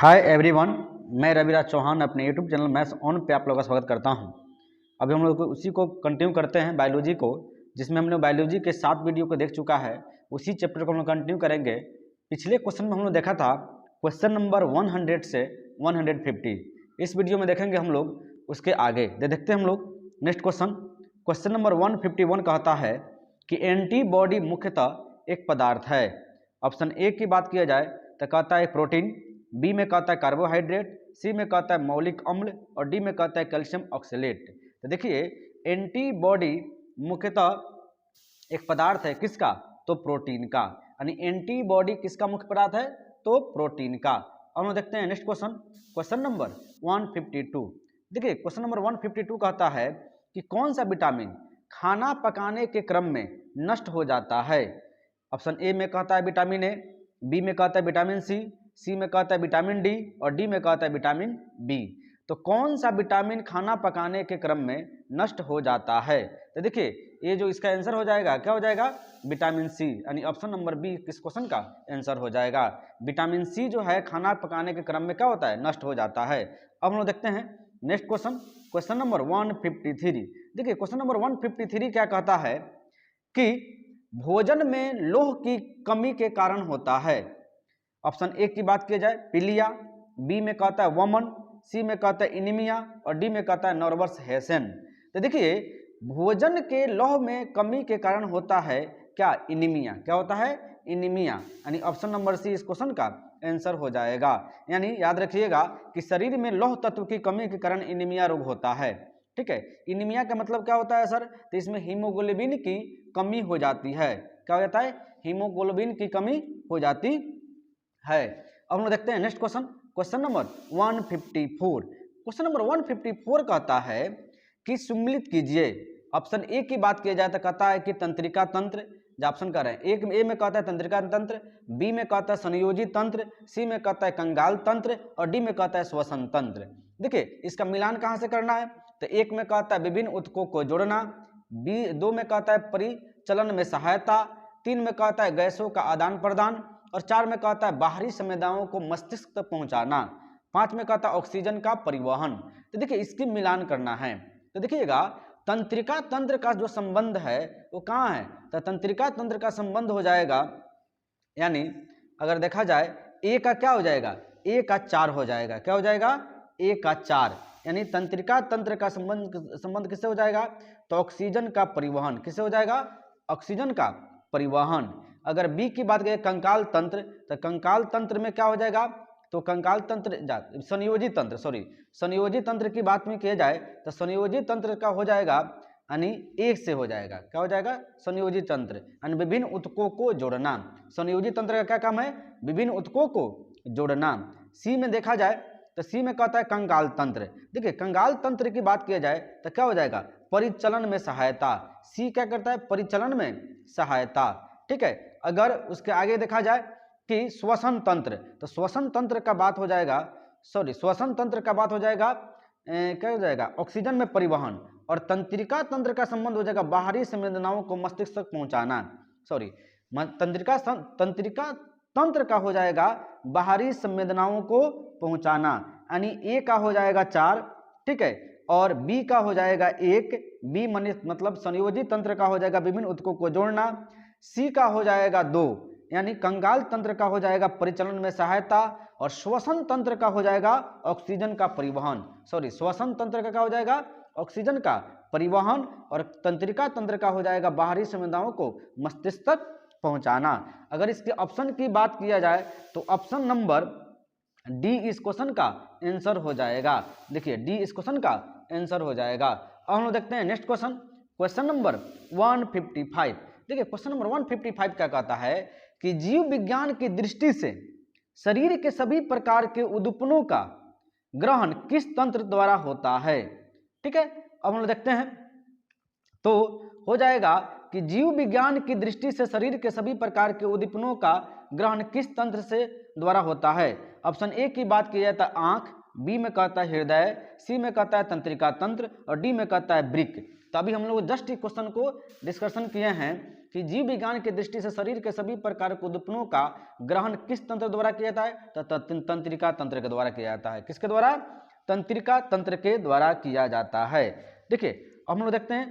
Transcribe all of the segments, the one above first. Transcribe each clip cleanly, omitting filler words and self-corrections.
Hi everyone, मैं रविराज चौहान अपने YouTube channel maths on पे आप लोगों का स्वागत करता हूं। अभी हम लोग उसी को कंटिन्यू करते हैं बायोलॉजी को, जिसमें हमने बायोलॉजी के 7 वीडियो को देख चुका है। उसी चैप्टर को हम लोग कंटिन्यू करेंगे। पिछले क्वेश्चन में हम लोग देखा था क्वेश्चन नंबर 100 से 150। इस वीडियो में देखेंगे हम लोग उसके आगे। देखते हैं हम लोग नेक्स्ट क्वेश्चन नंबर 151 कहता है कि एंटीबॉडी मुख्यतः एक पदार्थ है। ऑप्शन ए की बात किया जाए तो कहता है प्रोटीन, बी में कहता है कार्बोहाइड्रेट, सी में कहता है मौलिक अम्ल और डी में कहता है कैल्शियम ऑक्सलेट। तो देखिए एंटीबॉडी मुख्यतः एक पदार्थ है किसका, तो प्रोटीन का। यानी एंटीबॉडी किसका मुख्य पदार्थ है, तो प्रोटीन का। अब हम देखते हैं नेक्स्ट क्वेश्चन नंबर 152। देखिए क्वेश्चन नंबर 152 कहता है कि कौन सा विटामिन खाना पकाने के क्रम में नष्ट हो जाता है। ऑप्शन ए में कहता है विटामिन ए, बी में कहता है विटामिन सी में कहता है विटामिन डी और डी में कहता है विटामिन बी। तो कौन सा विटामिन खाना पकाने के क्रम में नष्ट हो जाता है। तो देखिए ये जो इसका आंसर हो जाएगा क्या हो जाएगा, विटामिन सी। यानी ऑप्शन नंबर बी किस क्वेश्चन का आंसर हो जाएगा। विटामिन सी जो है खाना पकाने के क्रम में क्या होता है, नष्ट हो जाता है। अब हम लोग देखते हैं नेक्स्ट क्वेश्चन नंबर 153। देखिए क्वेश्चन नंबर 153 क्या कहता है कि भोजन में लौह की कमी के कारण होता है। ऑप्शन ए की बात की जाए पीलिया, बी में कहता है वमन, सी में कहता है इनिमिया और डी में कहता है नर्वस हेसन। तो देखिए भोजन के लौह में कमी के कारण होता है क्या, इनिमिया। क्या होता है, इनिमिया। यानी ऑप्शन नंबर सी इस क्वेश्चन का आंसर हो जाएगा। यानी याद रखिएगा कि शरीर में लौह तत्व की कमी के कारण इनिमिया रोग होता है। ठीक है, इनिमिया का मतलब क्या होता है सर, तो इसमें हीमोग्लोबिन की कमी हो जाती है। क्या हो जाता है, हीमोग्लोबिन की कमी हो जाती है। अब हम लोग देखते हैं next question number 154। Question number 154 कहता है कि सम्मिलित कीजिए। ऑप्शन ए की बात किया जाए तो कहता है कि तंत्रिका तंत्र, जो ऑप्शन कर रहे हैं एक ए में कहता है तंत्रिका तंत्र, बी में कहता है संयोजी तंत्र, सी में कहता है कंगाल तंत्र और डी में कहता है श्वसन तंत्र। देखिए इसका मिलान कहाँ से करना है, तो एक में कहता है विभिन्न ऊतकों को जोड़ना, बी दो में कहता है परिचलन में सहायता, तीन में कहता है गैसों का आदान प्रदान और चार में कहता है बाहरी संवेदनाओं को मस्तिष्क तक पहुंचाना, पांच में कहता है ऑक्सीजन का परिवहन। तो देखिए इसकी मिलान करना है। तो देखिएगा तंत्रिका तंत्र का जो संबंध है वो कहाँ है, तो तंत्रिका तंत्र का संबंध हो जाएगा, यानी अगर देखा जाए ए का क्या हो जाएगा, ए का 4 हो जाएगा। क्या हो जाएगा, ए का 4। यानी तंत्रिका तंत्र का संबंध किससे हो जाएगा, तो ऑक्सीजन का परिवहन। किससे हो जाएगा, ऑक्सीजन का परिवहन। अगर बी की बात करें कंकाल तंत्र, तो कंकाल तंत्र में क्या हो जाएगा, तो कंकाल तंत्र संयोजी तंत्र की बात में किया जाए तो संयोजी तंत्र का हो जाएगा यानी एक से हो जाएगा। क्या हो जाएगा, संयोजी तंत्र यानी विभिन्न ऊतकों को जोड़ना। संयोजी तंत्र का क्या काम है, विभिन्न ऊतकों को जोड़ना। सी में देखा जाए तो सी में कहता है कंगाल तंत्र। देखिए कंगाल तंत्र की बात किया जाए तो क्या हो जाएगा, परिचलन में सहायता। सी क्या करता है, परिचलन में सहायता। ठीक है, अगर उसके आगे देखा जाए कि श्वसन तंत्र, तो श्वसन तंत्र का बात हो जाएगा, श्वसन तंत्र का बात हो जाएगा क्या हो जाएगा, ऑक्सीजन में परिवहन। और तंत्रिका तंत्र का संबंध हो जाएगा बाहरी संवेदनाओं को मस्तिष्क तक पहुंचाना। तंत्रिका तंत्र का हो जाएगा बाहरी संवेदनाओं को पहुंचाना, यानी ए का हो जाएगा 4। ठीक है, और बी का हो जाएगा 1, बी मतलब संयोजी तंत्र का हो जाएगा विभिन्न ऊतकों को जोड़ना। सी का हो जाएगा 2, यानी कंगाल तंत्र का हो जाएगा परिचलन में सहायता। और श्वसन तंत्र का हो जाएगा ऑक्सीजन का परिवहन। श्वसन तंत्र का क्या हो जाएगा, ऑक्सीजन का परिवहन। और तंत्रिका तंत्र का हो जाएगा बाहरी संवेदनाओं को मस्तिष्क तक पहुंचाना। अगर इसके ऑप्शन की बात किया जाए तो ऑप्शन नंबर डी इस क्वेश्चन का आंसर हो जाएगा। देखिए डी इस क्वेश्चन का आंसर हो जाएगा। अब हम लोग देखते हैं नेक्स्ट क्वेश्चन नंबर 155। देखिए क्वेश्चन नंबर 155 क्या कहता है कि जीव विज्ञान की दृष्टि से शरीर के सभी प्रकार के उद्दीपनों का ग्रहण किस तंत्र द्वारा होता है। ठीक है, अब हम लोग देखते हैं तो हो जाएगा कि जीव विज्ञान की दृष्टि से शरीर के सभी प्रकार के उद्दीपनों का ग्रहण किस तंत्र से द्वारा होता है। ऑप्शन ए की बात की जाए तो आंख, बी में कहता है हृदय, सी में कहता है तंत्रिका तंत्र और डी में कहता है वृक्क। तो अभी हम लोग जस्ट क्वेश्चन को डिस्कशन किए हैं कि जीव विज्ञान की दृष्टि से शरीर के सभी प्रकार के उद्दीपनों का ग्रहण किस तंत्र द्वारा किया जाता है? तो तंत्रिका तंत्र के द्वारा किया जाता है। किसके द्वारा? तंत्रिका तंत्र के द्वारा किया जाता है। देखिए अब हम लोग देखते हैं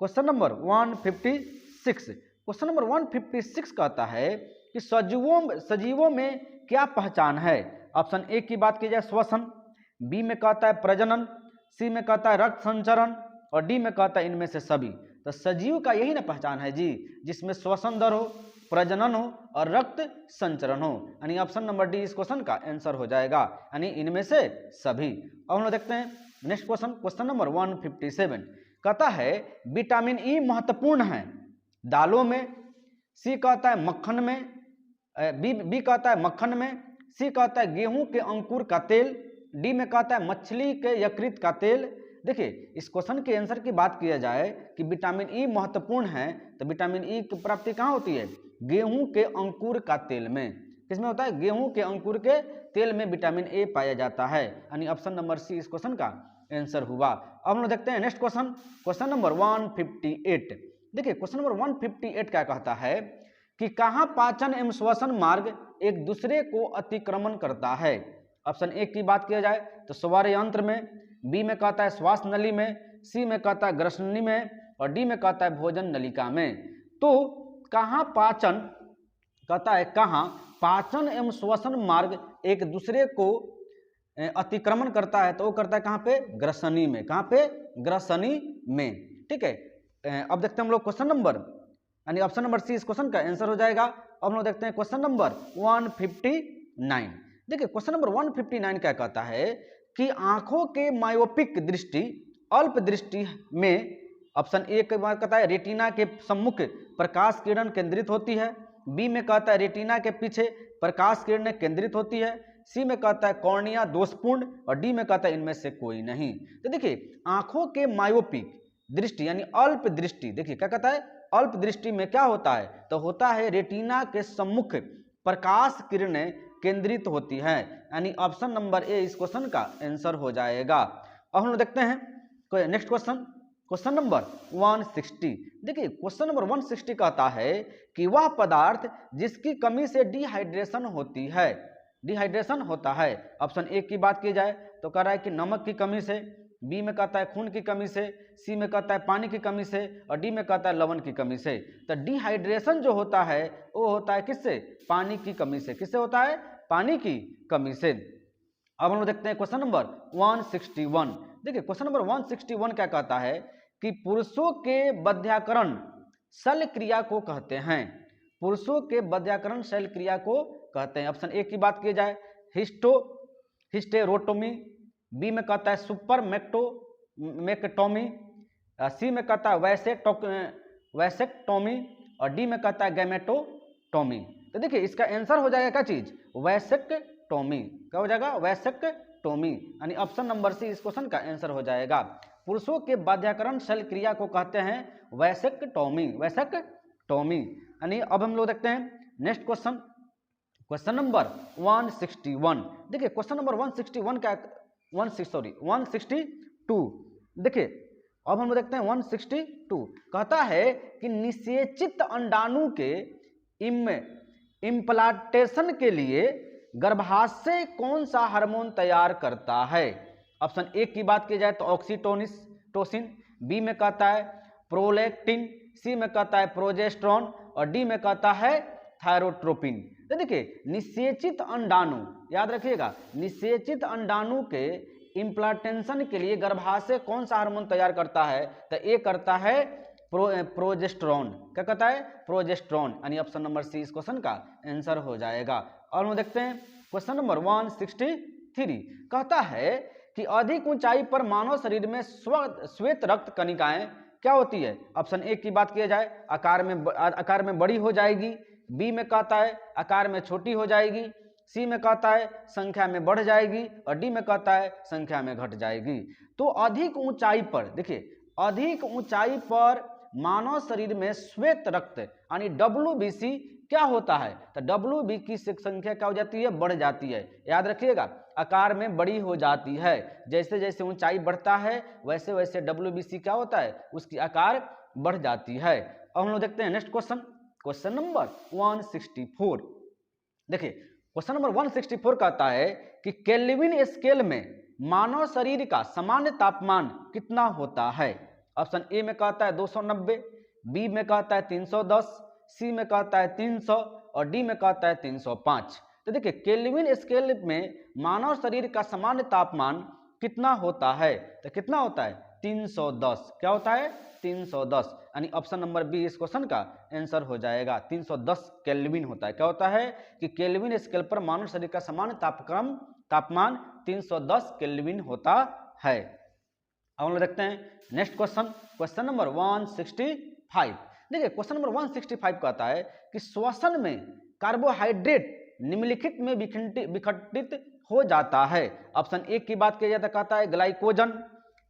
क्वेश्चन नंबर 156। क्वेश्चन नंबर 156 कहता है कि सजीवों में क्या पहचान है? ऑप्शन ए की बात की जाए श्वसन, बी में कहता है प्रजनन, सी में कहता है रक्त संचरण और डी में कहता है इनमें से सभी। तो सजीव का यही ना पहचान है जी, जिसमें श्वसन दर हो, प्रजनन हो और रक्त संचरण हो, यानी ऑप्शन नंबर डी इस क्वेश्चन का आंसर हो जाएगा, यानी इनमें से सभी। अब हम लोग देखते हैं नेक्स्ट क्वेश्चन, क्वेश्चन नंबर 157 कहता है विटामिन ई महत्वपूर्ण है दालों में, सी कहता है मक्खन में, बी कहता है मक्खन में, सी कहता है गेहूं के अंकुर का तेल, डी में कहता है मछली के यकृत का तेल। देखिए इस क्वेश्चन के आंसर की बात किया जाए कि विटामिन ई महत्वपूर्ण है, तो विटामिन ई की प्राप्ति कहाँ होती है? गेहूं के अंकुर का तेल में। किसमें होता है? गेहूं के अंकुर के तेल में विटामिन ए पाया जाता है, यानी ऑप्शन नंबर सी इस क्वेश्चन का आंसर हुआ। अब हम लोग देखते हैं नेक्स्ट क्वेश्चन, क्वेश्चन नंबर 158। देखिए क्वेश्चन नंबर 158 क्या कहता है कि कहाँ पाचन एवं श्वसन मार्ग एक दूसरे को अतिक्रमण करता है? ऑप्शन ए की बात किया जाए तो स्वर यंत्र में, बी में कहता है श्वास नली में, सी में कहता है ग्रसनी में और डी में कहता है भोजन नलिका में। तो कहाँ पाचन कहता है, कहाँ पाचन एवं श्वसन मार्ग एक दूसरे को अतिक्रमण करता है, तो वो करता है कहाँ पे? ग्रसनी में। कहाँ पे? ग्रसनी में। ठीक है, अब देखते हैं हम लोग क्वेश्चन नंबर, यानी ऑप्शन नंबर सी इस क्वेश्चन का आंसर हो जाएगा। अब हम लोग देखते हैं क्वेश्चन नंबर 159। देखिए क्वेश्चन नंबर 159 क्या कहता है कि आंखों के मायोपिक दृष्टि अल्प दृष्टि में, ऑप्शन ए की बात कहता है रेटिना के सम्मुख प्रकाश किरण केंद्रित होती है, बी में कहता है रेटिना के पीछे प्रकाश किरण केंद्रित होती है, सी में कहता है कॉर्निया दोषपूर्ण और डी में कहता है इनमें से कोई नहीं। तो देखिए आंखों के मायोपिक दृष्टि यानी अल्प दृष्टि, देखिए क्या कहता है? अल्प दृष्टि में क्या होता है? तो होता है रेटिना के सम्मुख प्रकाश किरणें केंद्रित होती है, यानी ऑप्शन नंबर ए इस क्वेश्चन का आंसर हो जाएगा। अब हम लोग देखते हैं नेक्स्ट क्वेश्चन, क्वेश्चन नंबर 160। देखिए क्वेश्चन नंबर 160 कहता है कि वह पदार्थ जिसकी कमी से डिहाइड्रेशन होती है, डिहाइड्रेशन होता है। ऑप्शन ए की बात की जाए तो कह रहा है कि नमक की कमी से, बी में कहता है खून की कमी से, सी में कहता है पानी की कमी से और डी में कहता है लवण की कमी से। तो डिहाइड्रेशन जो होता है वो होता है किससे? पानी की कमी से। किससे होता है? पानी की कमी से। अब हम लोग देखते हैं क्वेश्चन नंबर 161। देखिए क्वेश्चन नंबर 161 क्या कहता है कि पुरुषों के बध्याकरण शल्य क्रिया को कहते हैं। पुरुषों के बध्याकरण शल्य क्रिया को कहते हैं। ऑप्शन ए की बात की जाए हिस्टेरोटोमी, बी में कहता है सुपर मेक्टोमी, सी में कहता है वैसेक्टोमी और डी में कहता है गैमेटोटोमी। तो देखिए इसका आंसर हो जाएगा क्या चीज? वैसेक्टोमी। क्या हो जाएगा? वैसेक्टोमी, यानी ऑप्शन नंबर सी इस क्वेश्चन का आंसर हो जाएगा। पुरुषों के बाध्यकरण शल्य क्रिया को कहते हैं वैसेक्टोमी, वैसेक्टोमी। यानी अब हम लोग देखते हैं नेक्स्ट क्वेश्चन, क्वेश्चन नंबर 161। देखिए क्वेश्चन नंबर 161 क्या 162। देखिए अब हम लोग देखते हैं 162 कहता है कि निषेचित अंडाणु के इम्प्लांटेशन के लिए गर्भाशय कौन सा हार्मोन तैयार करता है? ऑप्शन ए की बात की जाए तो ऑक्सीटोसिन, बी में कहता है प्रोलैक्टिन, सी में कहता है प्रोजेस्टेरोन और डी में कहता है थायरोट्रोपिन। तो देखिए निषेचित अंडाणु, याद रखिएगा, निषेचित अंडाणु के इम्प्लांटेशन के लिए गर्भाशय कौन सा हार्मोन तैयार करता है? तो ए करता है प्रोजेस्टेरोन। क्या कहता है? प्रोजेस्टेरोन, यानी ऑप्शन नंबर सी इस क्वेश्चन का आंसर हो जाएगा। और हम देखते हैं क्वेश्चन नंबर 163 कहता है कि अधिक ऊंचाई पर मानव शरीर में श्वेत रक्त कणिकाएं क्या होती है? ऑप्शन ए की बात किया जाए आकार में बड़ी हो जाएगी, बी में कहता है आकार में छोटी हो जाएगी, सी में कहता है संख्या में बढ़ जाएगी और डी में कहता है संख्या में घट जाएगी। तो अधिक ऊंचाई पर, देखिए अधिक ऊंचाई पर मानव शरीर में श्वेत रक्त यानी WBC क्या होता है? तो WB की संख्या क्या हो जाती है? बढ़ जाती है। याद रखिएगा आकार में बड़ी हो जाती है। जैसे जैसे ऊंचाई बढ़ता है वैसे वैसे WBC क्या होता है? उसकी आकार बढ़ जाती है। अब हम लोग देखते हैं नेक्स्ट क्वेश्चन, क्वेश्चन नंबर 164। देखिए क्वेश्चन नंबर 164 कहता है कि केल्विन स्केल में मानव शरीर का सामान्य तापमान कितना होता है। ऑप्शन ए में कहता है 290, बी में कहता है 310, सी में कहता है 300 और डी में कहता है 305। तो देखिए केल्विन स्केल में मानव शरीर का सामान्य तापमान कितना होता है, तो कितना होता है 310। क्या होता है 310, यानी ऑप्शन नंबर बी इस क्वेश्चन का आंसर हो जाएगा। 310 केल्विन होता है। क्या होता है कि केल्विन स्केल पर मानव शरीर का सामान्य तापमान 310 केल्विन होता है। अब हम लोग देखते हैं नेक्स्ट क्वेश्चन, क्वेश्चन नंबर 165। देखिए क्वेश्चन नंबर 165 कहता है कि श्वसन में कार्बोहाइड्रेट निम्नलिखित में विघटित हो जाता है। ऑप्शन ए की बात किया जाता कहता है ग्लाइकोजन,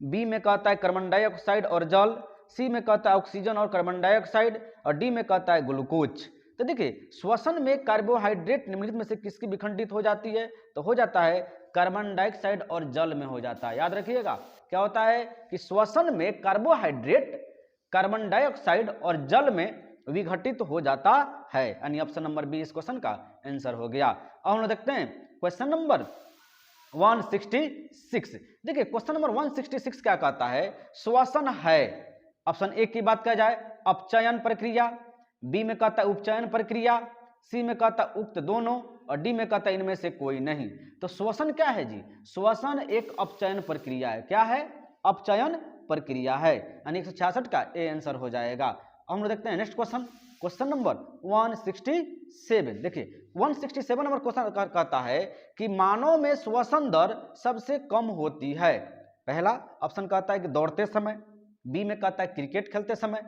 बी में कहता है कार्बन डाइऑक्साइड और जल, सी में कहता है ऑक्सीजन और कार्बन डाइऑक्साइड और डी में कहता है ग्लूकोज। तो देखिए श्वसन में कार्बोहाइड्रेट निम्नलिखित में से किसकी विखंडित हो जाती है, तो हो जाता है कार्बन डाइऑक्साइड और जल में हो जाता है। याद रखिएगा क्या होता है कि श्वसन में कार्बोहाइड्रेट कार्बन डाइऑक्साइड और जल में विघटित हो जाता है, यानी ऑप्शन नंबर बी इस क्वेश्चन का आंसर हो गया। अब हम लोग देखते हैं क्वेश्चन नंबर 166। देखिए क्वेश्चन नंबर 166 क्या कहता है, श्वसन है, ऑप्शन ए की बात किया जाए अपचयन प्रक्रिया, बी में कहता है उपचयन प्रक्रिया, सी में कहता है उक्त दोनों और डी में कहता है इनमें से कोई नहीं। तो श्वसन क्या है जी, श्वसन एक अपचयन प्रक्रिया है। क्या है, अपचयन प्रक्रिया है, यानी 166 का ए आंसर हो जाएगा। अब हम लोग देखते हैं नेक्स्ट क्वेश्चन, क्वेश्चन नंबर 167। देखिए 167 नंबर क्वेश्चन कहता है कि मानव में श्वसन दर सबसे कम होती है। पहला ऑप्शन कहता है कि दौड़ते समय, बी में कहता है क्रिकेट खेलते समय,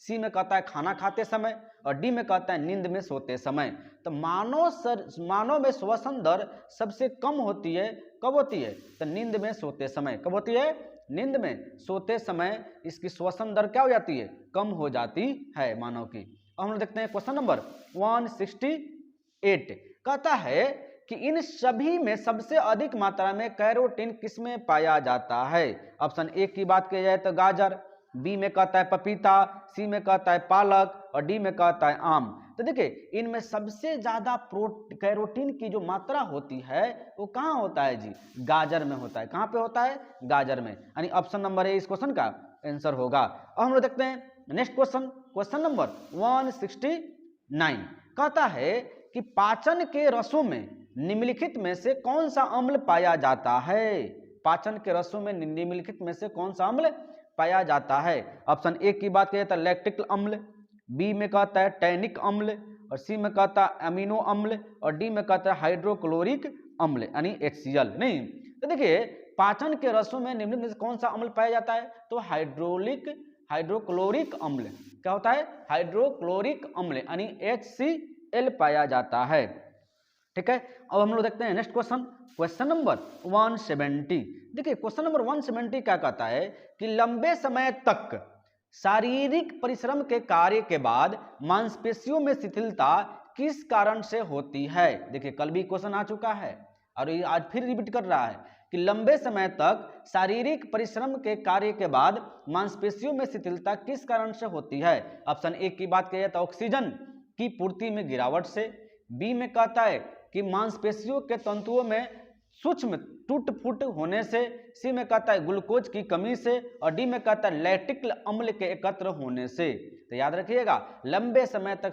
सी में कहता है खाना खाते समय और डी में कहता है नींद में सोते समय। तो मानव में श्वसन दर सबसे कम होती है, कब होती है, तो नींद में सोते समय। कब होती है, नींद में सोते समय इसकी श्वसन दर क्या हो जाती है, कम हो जाती है मानव की। अब हम लोग देखते हैं क्वेश्चन नंबर 168 कहता है कि इन सभी में सबसे अधिक मात्रा में कैरोटीन किसमें पाया जाता है। ऑप्शन ए की बात की जाए तो गाजर, बी में कहता है पपीता, सी में कहता है पालक और डी में कहता है आम। तो देखिए इनमें सबसे ज्यादा कैरोटीन की जो मात्रा होती है वो कहाँ होता है जी, गाजर में होता है। कहाँ पे होता है, गाजर में, यानी ऑप्शन नंबर ए इस क्वेश्चन का आंसर होगा। अब हम लोग देखते हैं नेक्स्ट क्वेश्चन, क्वेश्चन नंबर 169 कहता है कि पाचन के रसों में निम्नलिखित में से कौन सा अम्ल पाया जाता है। पाचन के रसों में निम्नलिखित में से कौन सा अम्ल पाया जाता है। ऑप्शन ए की बात करें तो लैक्टिक अम्ल, बी में कहता है टैनिक अम्ल और सी में कहता है अमीनो अम्ल और डी में कहता है हाइड्रोक्लोरिक अम्ल यानी HCl। नहीं तो देखिए पाचन के रसों में निम्नलिखित में से कौन सा अम्ल पाया जाता है, तो हाइड्रोक्लोरिक अम्ल। क्या होता है, हाइड्रोक्लोरिक अम्ल यानी HCl पाया जाता है। ठीक है, अब हम लोग देखते हैं नेक्स्ट क्वेश्चन, क्वेश्चन नंबर 170। देखिए क्वेश्चन नंबर 170 क्या कहता है कि लंबे समय तक शारीरिक परिश्रम के कार्य के बाद मांसपेशियों में शिथिलता किस कारण से होती है। देखिए कल भी क्वेश्चन आ चुका है और ये आज फिर रिपीट कर रहा है कि लंबे समय तक शारीरिक परिश्रम के कार्य के बाद मांसपेशियों में शिथिलता किस कारण से होती है। ऑप्शन ए की बात किया जाए तो ऑक्सीजन की पूर्ति में गिरावट से, बी में कहता है कि मांसपेशियों के तंतुओं में सूक्ष्म टूट फूट होने से, सी में कहता है ग्लूकोज की कमी से और डी में कहता है लैक्टिक अम्ल के एकत्र होने से। तो याद रखिएगा लंबे समय तक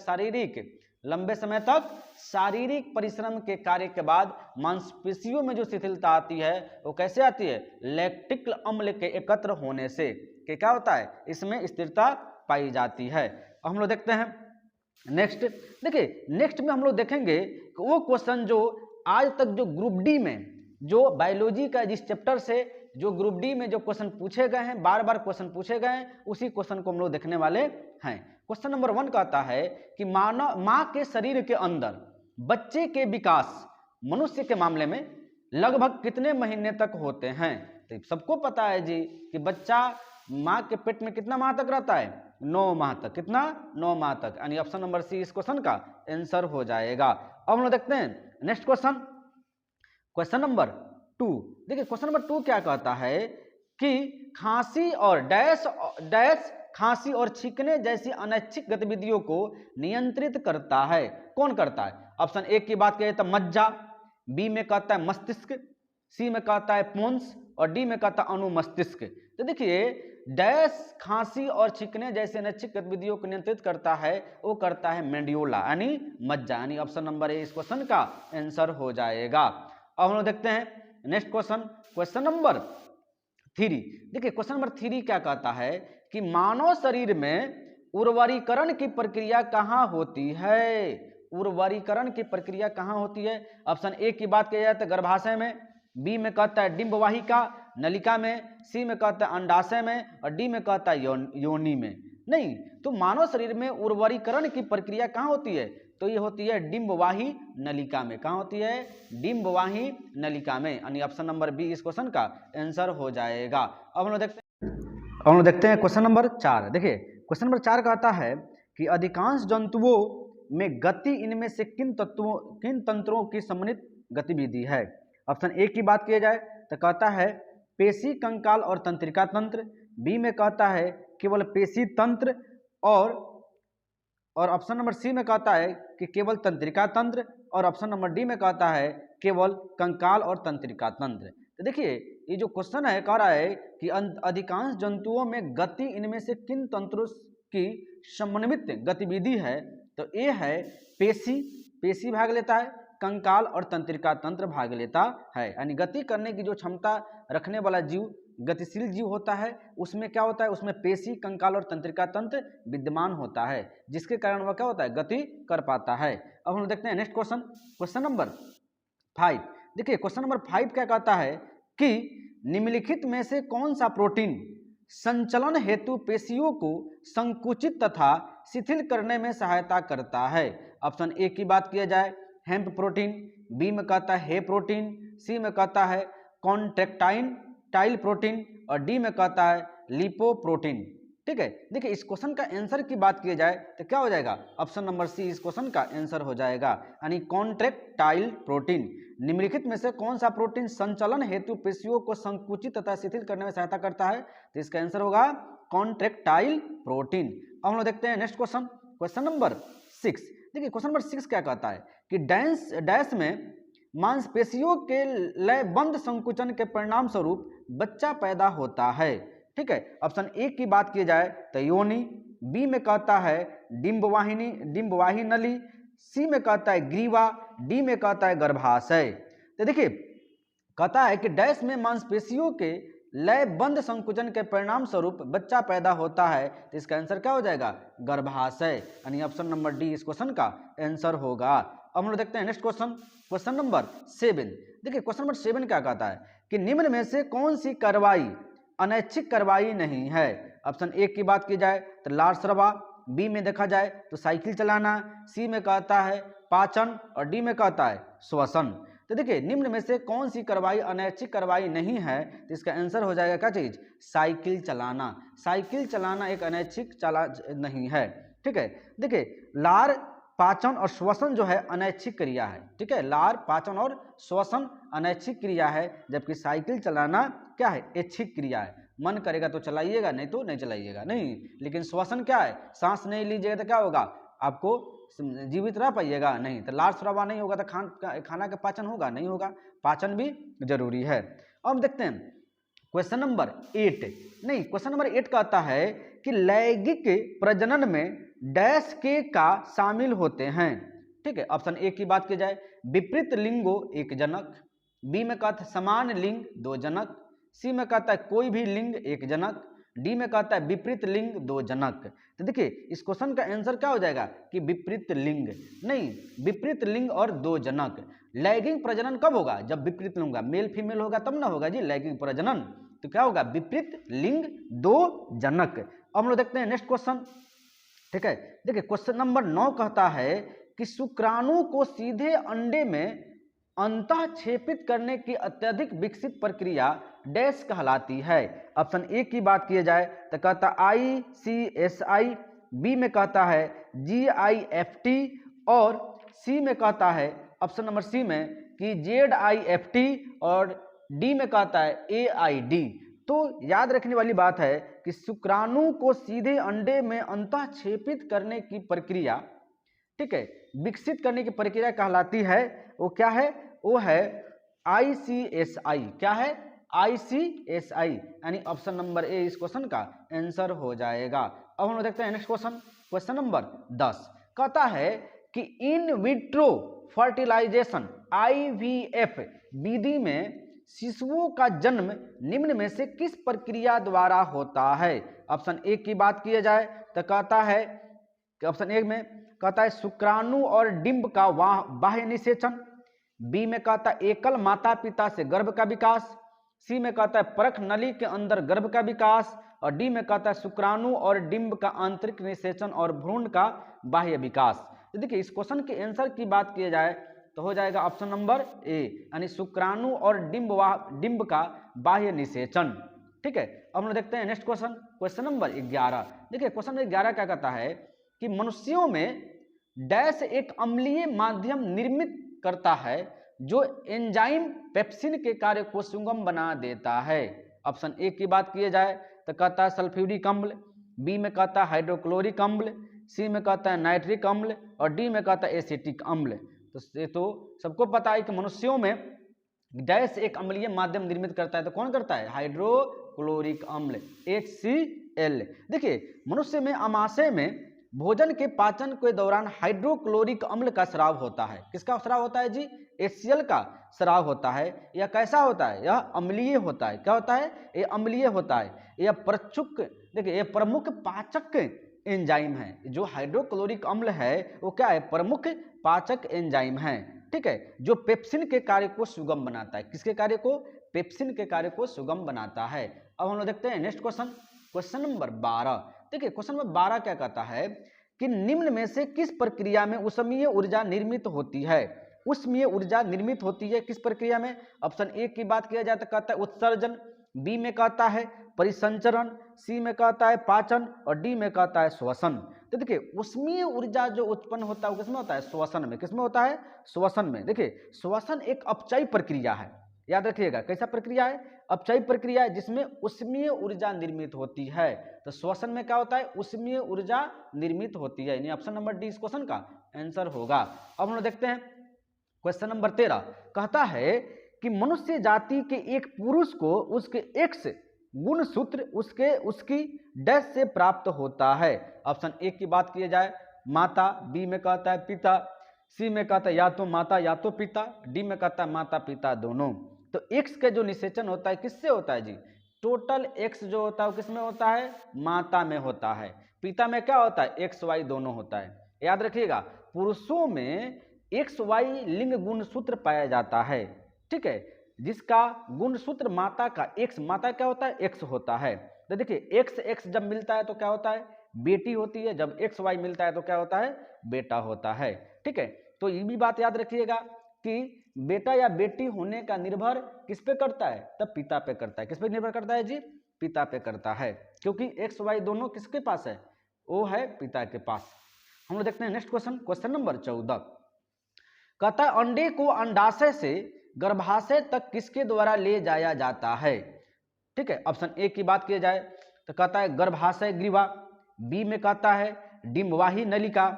शारीरिक परिश्रम के कार्य के बाद मांसपेशियों में जो शिथिलता आती है वो कैसे आती है, लैक्टिक अम्ल के एकत्र होने से। कि क्या होता है, इसमें स्थिरता पाई जाती है। अब हम लोग देखते हैं नेक्स्ट। देखिए नेक्स्ट में हम लोग देखेंगे कि वो क्वेश्चन जो आज तक जो ग्रुप डी में जो बायोलॉजी का जिस चैप्टर से जो ग्रुप डी में जो क्वेश्चन पूछे गए हैं, बार बार क्वेश्चन पूछे गए हैं, उसी क्वेश्चन को हम लोग देखने वाले हैं। क्वेश्चन नंबर 1 कहता है कि माँ के शरीर के अंदर बच्चे के विकास मनुष्य के मामले में लगभग कितने महीने तक होते हैं। तो सबको पता है जी कि बच्चा माँ के पेट में कितना माह तक रहता है, 9 माह तक। कितना, 9 माह तक, यानी ऑप्शन नंबर सी इस क्वेश्चन का आंसर हो जाएगा। अब हम लोग देखते हैं नेक्स्ट क्वेश्चन, क्वेश्चन नंबर 2। देखिए क्वेश्चन नंबर 2 क्या कहता है कि खांसी और डैश खांसी और छींकने जैसी अनैच्छिक गतिविधियों को नियंत्रित करता है। कौन करता है? ऑप्शन ए की बात करें तो मज्जा, बी में कहता है मस्तिष्क, सी में कहता है पोन्स और डी में कहता है अनुमस्तिष्क। तो देखिए डैश खांसी और छींकने जैसे अनैच्छिक गतिविधियों को नियंत्रित करता है, वो करता है मेड्यूला यानी मज्जा, यानी ऑप्शन नंबर ए इस क्वेश्चन का आंसर हो जाएगा। अब हम लोग देखते हैं नेक्स्ट क्वेश्चन, क्वेश्चन नंबर 3। देखिए क्वेश्चन नंबर 3 क्या कहता है कि मानव शरीर में उर्वरीकरण की प्रक्रिया कहाँ होती है? उर्वरीकरण की प्रक्रिया कहाँ होती है? ऑप्शन ए की बात की जाए तो गर्भाशय में, बी में कहता है डिंबवाहिका नलिका में, सी में कहता है अंडाशय में और डी में कहता है योनि में। नहीं, तो मानव शरीर में उर्वरीकरण की प्रक्रिया कहाँ होती है? तो ये होती है डिंबवाही नलिका में। कहाँ होती है? डिंबवाही नलिका में, यानी ऑप्शन नंबर बी इस क्वेश्चन का आंसर हो जाएगा। अब हम लोग देखते हैं क्वेश्चन नंबर 4। देखिए क्वेश्चन नंबर 4 कहता है कि अधिकांश जंतुओं में गति इनमें से किन तंत्रों की समन्वित गतिविधि है? ऑप्शन ए की बात की जाए तो कहता है पेशी, कंकाल और तंत्रिका तंत्र, बी में कहता है केवल पेशी तंत्र और ऑप्शन नंबर सी में कहता है कि केवल तंत्रिका तंत्र और ऑप्शन नंबर डी में कहता है केवल कंकाल और तंत्रिका तंत्र। तो देखिए ये जो क्वेश्चन है कह रहा है कि अधिकांश जंतुओं में गति इनमें से किन तंत्रों की समन्वित गतिविधि है? तो ए है पेशी भाग लेता है, कंकाल और तंत्रिका तंत्र भाग लेता है, यानी गति करने की जो क्षमता रखने वाला जीव गतिशील जीव होता है उसमें क्या होता है? उसमें पेशी, कंकाल और तंत्रिका तंत्र विद्यमान होता है, जिसके कारण वह क्या होता है? गति कर पाता है। अब हम देखते हैं नेक्स्ट क्वेश्चन, क्वेश्चन नंबर 5। देखिए क्वेश्चन नंबर 5 क्या कहता है कि निम्नलिखित में से कौन सा प्रोटीन संचलन हेतु पेशियों को संकुचित तथा शिथिल करने में सहायता करता है? ऑप्शन ए की बात किया जाए हेम्प प्रोटीन, बी में कहता है हे प्रोटीन, सी में कहता है कॉन्ट्रैक्टाइल प्रोटीन और डी में कहता है लिपोप्रोटीन। ठीक है, देखिए इस क्वेश्चन का आंसर की बात की जाए तो क्या हो जाएगा? ऑप्शन नंबर सी इस क्वेश्चन का आंसर हो जाएगा, यानी कॉन्ट्रैक्टाइल प्रोटीन। निम्नलिखित में से कौन सा प्रोटीन संचलन हेतु पेशियों को संकुचित तथा शिथिल करने में सहायता करता है? तो इसका आंसर होगा कॉन्ट्रैक्टाइल प्रोटीन। अब हम लोग देखते हैं नेक्स्ट क्वेश्चन, क्वेश्चन नंबर 6। देखिए क्वेश्चन नंबर 6 क्या कहता है कि डैश में मांसपेशियों के लयबंद संकुचन के परिणाम स्वरूप बच्चा पैदा होता है। ठीक है, ऑप्शन ए की बात की जाए तो योनि, बी में कहता है डिंबवाही नली, सी में कहता है ग्रीवा, डी में कहता है गर्भाशय। तो देखिए कहता है कि डैश में मांसपेशियों के लयबंद संकुचन के परिणाम स्वरूप बच्चा पैदा होता है, तो इसका आंसर क्या हो जाएगा? गर्भाशय, यानी ऑप्शन नंबर डी इस क्वेश्चन का आंसर होगा। अब हम लोग देखते हैं नेक्स्ट क्वेश्चन, क्वेश्चन नंबर 7। देखिए क्वेश्चन नंबर 7 क्या कहता है कि निम्न में से कौन सी कार्रवाई अनैच्छिक कार्रवाई नहीं है? ऑप्शन ए की बात की जाए तो लार स्रावा, बी में देखा जाए तो साइकिल चलाना, सी में कहता है पाचन और डी में कहता है श्वसन। तो देखिए निम्न में से कौन सी कार्रवाई अनैच्छिक कार्रवाई नहीं है? तो इसका आंसर हो जाएगा क्या चीज? साइकिल चलाना। साइकिल चलाना एक अनैच्छिक नहीं है। ठीक है, देखिए लार, पाचन और श्वसन जो है अनैच्छिक क्रिया है। ठीक है, लार, पाचन और श्वसन अनैच्छिक क्रिया है, जबकि साइकिल चलाना क्या है? ऐच्छिक क्रिया है। मन करेगा तो चलाइएगा, नहीं तो नहीं चलाइएगा, नहीं। लेकिन श्वसन क्या है? सांस नहीं लीजिएगा तो क्या होगा? आपको जीवित रह पाइएगा? नहीं। तो लार स्रावा नहीं होगा तो खाना का पाचन होगा? नहीं होगा। पाचन भी जरूरी है। अब देखते हैं क्वेश्चन नंबर 8। नहीं, क्वेश्चन नंबर 8 कहता है कि लैंगिक प्रजनन में डैश के का शामिल होते हैं। ठीक है, ऑप्शन ए की बात की जाए विपरीत लिंगो एक जनक, बी में कहता है समान लिंग दो जनक, सी में कहता है कोई भी लिंग एक जनक, डी में कहता है विपरीत लिंग दो जनक। तो देखिए इस क्वेश्चन का आंसर क्या हो जाएगा कि विपरीत लिंग, नहीं विपरीत लिंग और दो जनक। लैंगिक प्रजनन कब होगा? जब विपरीत लिंग होगा, मेल फीमेल होगा तब ना होगा जी लैंगिक प्रजनन। तो क्या होगा? विपरीत लिंग दो जनक। अब हम लोग देखते हैं नेक्स्ट क्वेश्चन। ठीक है, देखिए क्वेश्चन नंबर 9 कहता है कि शुक्राणु को सीधे अंडे में अंतःक्षेपित करने की अत्यधिक विकसित प्रक्रिया डैश कहलाती है। ऑप्शन ए की बात की जाए तो कहता ICSI, बी में कहता है GIFT और सी में कहता है ऑप्शन नंबर सी में कि ZIFT और डी में कहता है AID। तो याद रखने वाली बात है कि शुक्राणु को सीधे अंडे में अंतःक्षेपित करने की प्रक्रिया, ठीक है, विकसित करने की प्रक्रिया कहलाती है, वो क्या है, वो है ICSI। क्या है, ICSI, यानी ऑप्शन नंबर ए इस क्वेश्चन का आंसर हो जाएगा। अब हम लोग देखते हैं नेक्स्ट क्वेश्चन, क्वेश्चन नंबर 10 कहता है कि इन विट्रो फर्टिलाइजेशन IVF विधि में शिशुओं का जन्म निम्न में से किस प्रक्रिया द्वारा होता है। ऑप्शन ए की बात किया जाए तो कहता है कि ऑप्शन ए में कहता है शुक्राणु और डिंब का बाह्य निषेचन, बी में कहता है एकल माता पिता से गर्भ का विकास, सी में कहता है परख नली के अंदर गर्भ का विकास, और डी में कहता है शुक्राणु और डिंब का आंतरिक निषेचन और भ्रूण का बाह्य विकास। तो देखिए इस क्वेश्चन के आंसर की बात की जाए तो हो जाएगा ऑप्शन नंबर ए, यानी शुक्राणु और डिंब का बाह्य निषेचन। ठीक है, अब हम देखते हैं नेक्स्ट क्वेश्चन, क्वेश्चन नंबर 11। देखिए क्वेश्चन नंबर 11 क्या कहता है कि मनुष्यों में डैश एक अम्लीय माध्यम निर्मित करता है जो एंजाइम पेप्सिन के कार्य को सुगम बना देता है। ऑप्शन ए की बात की जाए तो कहता है सल्फ्यूरिक अम्ल, बी में कहता है हाइड्रोक्लोरिक अम्ल, सी में कहता है नाइट्रिक अम्ल, और डी में कहता है एसिटिक अम्ल। तो सबको पता है कि मनुष्यों में डैश एक अम्लीय माध्यम निर्मित करता है, तो कौन करता है, हाइड्रोक्लोरिक अम्ल HCl। देखिए मनुष्य में आमाशय में भोजन के पाचन के दौरान हाइड्रोक्लोरिक अम्ल का स्राव होता है। किसका स्राव होता है जी, HCl का स्राव होता है। यह कैसा होता है, यह अम्लीय होता है। क्या होता है, यह अम्लीय होता है। यह प्रचुक, देखिए यह प्रमुख पाचक एंजाइम है। जो हाइड्रोक्लोरिक अम्ल है वो क्या है, प्रमुख पाचक एंजाइम है। ठीक है, जो पेप्सिन के कार्य को सुगम बनाता है। किसके कार्य को, पेप्सिन के कार्य को सुगम बनाता है। अब हम लोग देखते हैं नेक्स्ट क्वेश्चन, क्वेश्चन नंबर 12। देखिए क्वेश्चन नंबर 12 क्या कहता है कि निम्न में से किस प्रक्रिया में ऊष्मीय ऊर्जा निर्मित होती है। ऊष्मीय ऊर्जा निर्मित होती है किस प्रक्रिया में। ऑप्शन ए की बात किया जाए तो कहता है उत्सर्जन, बी में कहता है परिसंचरण, सी में कहता है पाचन, और डी में कहता है श्वसन। तो देखिए ऊष्मीय ऊर्जा जो उत्पन्न होता है वो किसमें होता है, श्वसन में। किसमें होता है, श्वसन में। देखिए श्वसन एक अपचयी प्रक्रिया है, याद रखिएगा कैसा प्रक्रिया है, अपचयी प्रक्रिया है जिसमें ऊष्मीय ऊर्जा निर्मित होती है। तो श्वसन में क्या होता है, ऊष्मीय ऊर्जा निर्मित होती है, यानी ऑप्शन नंबर डी इस क्वेश्चन का आंसर होगा। अब हम लोग देखते हैं क्वेश्चन नंबर 13 कहता है कि मनुष्य जाति के एक पुरुष को उसके X गुणसूत्र उसकी डैश से प्राप्त होता है। ऑप्शन ए की बात की जाए माता, बी में कहता है पिता, सी में कहता है या तो माता या तो पिता, डी में कहता है माता पिता दोनों। तो X का जो निषेचन होता है किससे होता है जी, टोटल X जो होता है किसमें होता है, माता में होता है। पिता में क्या होता है, XY दोनों होता है। याद रखिएगा पुरुषों में XY लिंग गुणसूत्र पाया जाता है। ठीक है, जिसका गुणसूत्र माता का X, माता क्या होता है, X होता है। तो देखिए XX जब मिलता है तो क्या होता है, बेटी होती है। जब XY मिलता है तो क्या होता है, बेटा होता है। ठीक है, तो ये भी बात याद रखिएगा कि बेटा या बेटी होने का निर्भर किस पे करता है, तब पिता पे करता है। किस पे निर्भर करता है जी, पिता पे करता है, क्योंकि XY दोनों किसके पास है, वो है पिता के पास। हम लोग देखते हैं नेक्स्ट क्वेश्चन, क्वेश्चन नंबर 14 कहता है अंडे को अंडाशय से गर्भाशय तक किसके द्वारा ले जाया जाता है। ठीक है, ऑप्शन ए की बात की जाए तो कहता है गर्भाशय ग्रीवा, बी में कहता है डिंबवाही नलिका,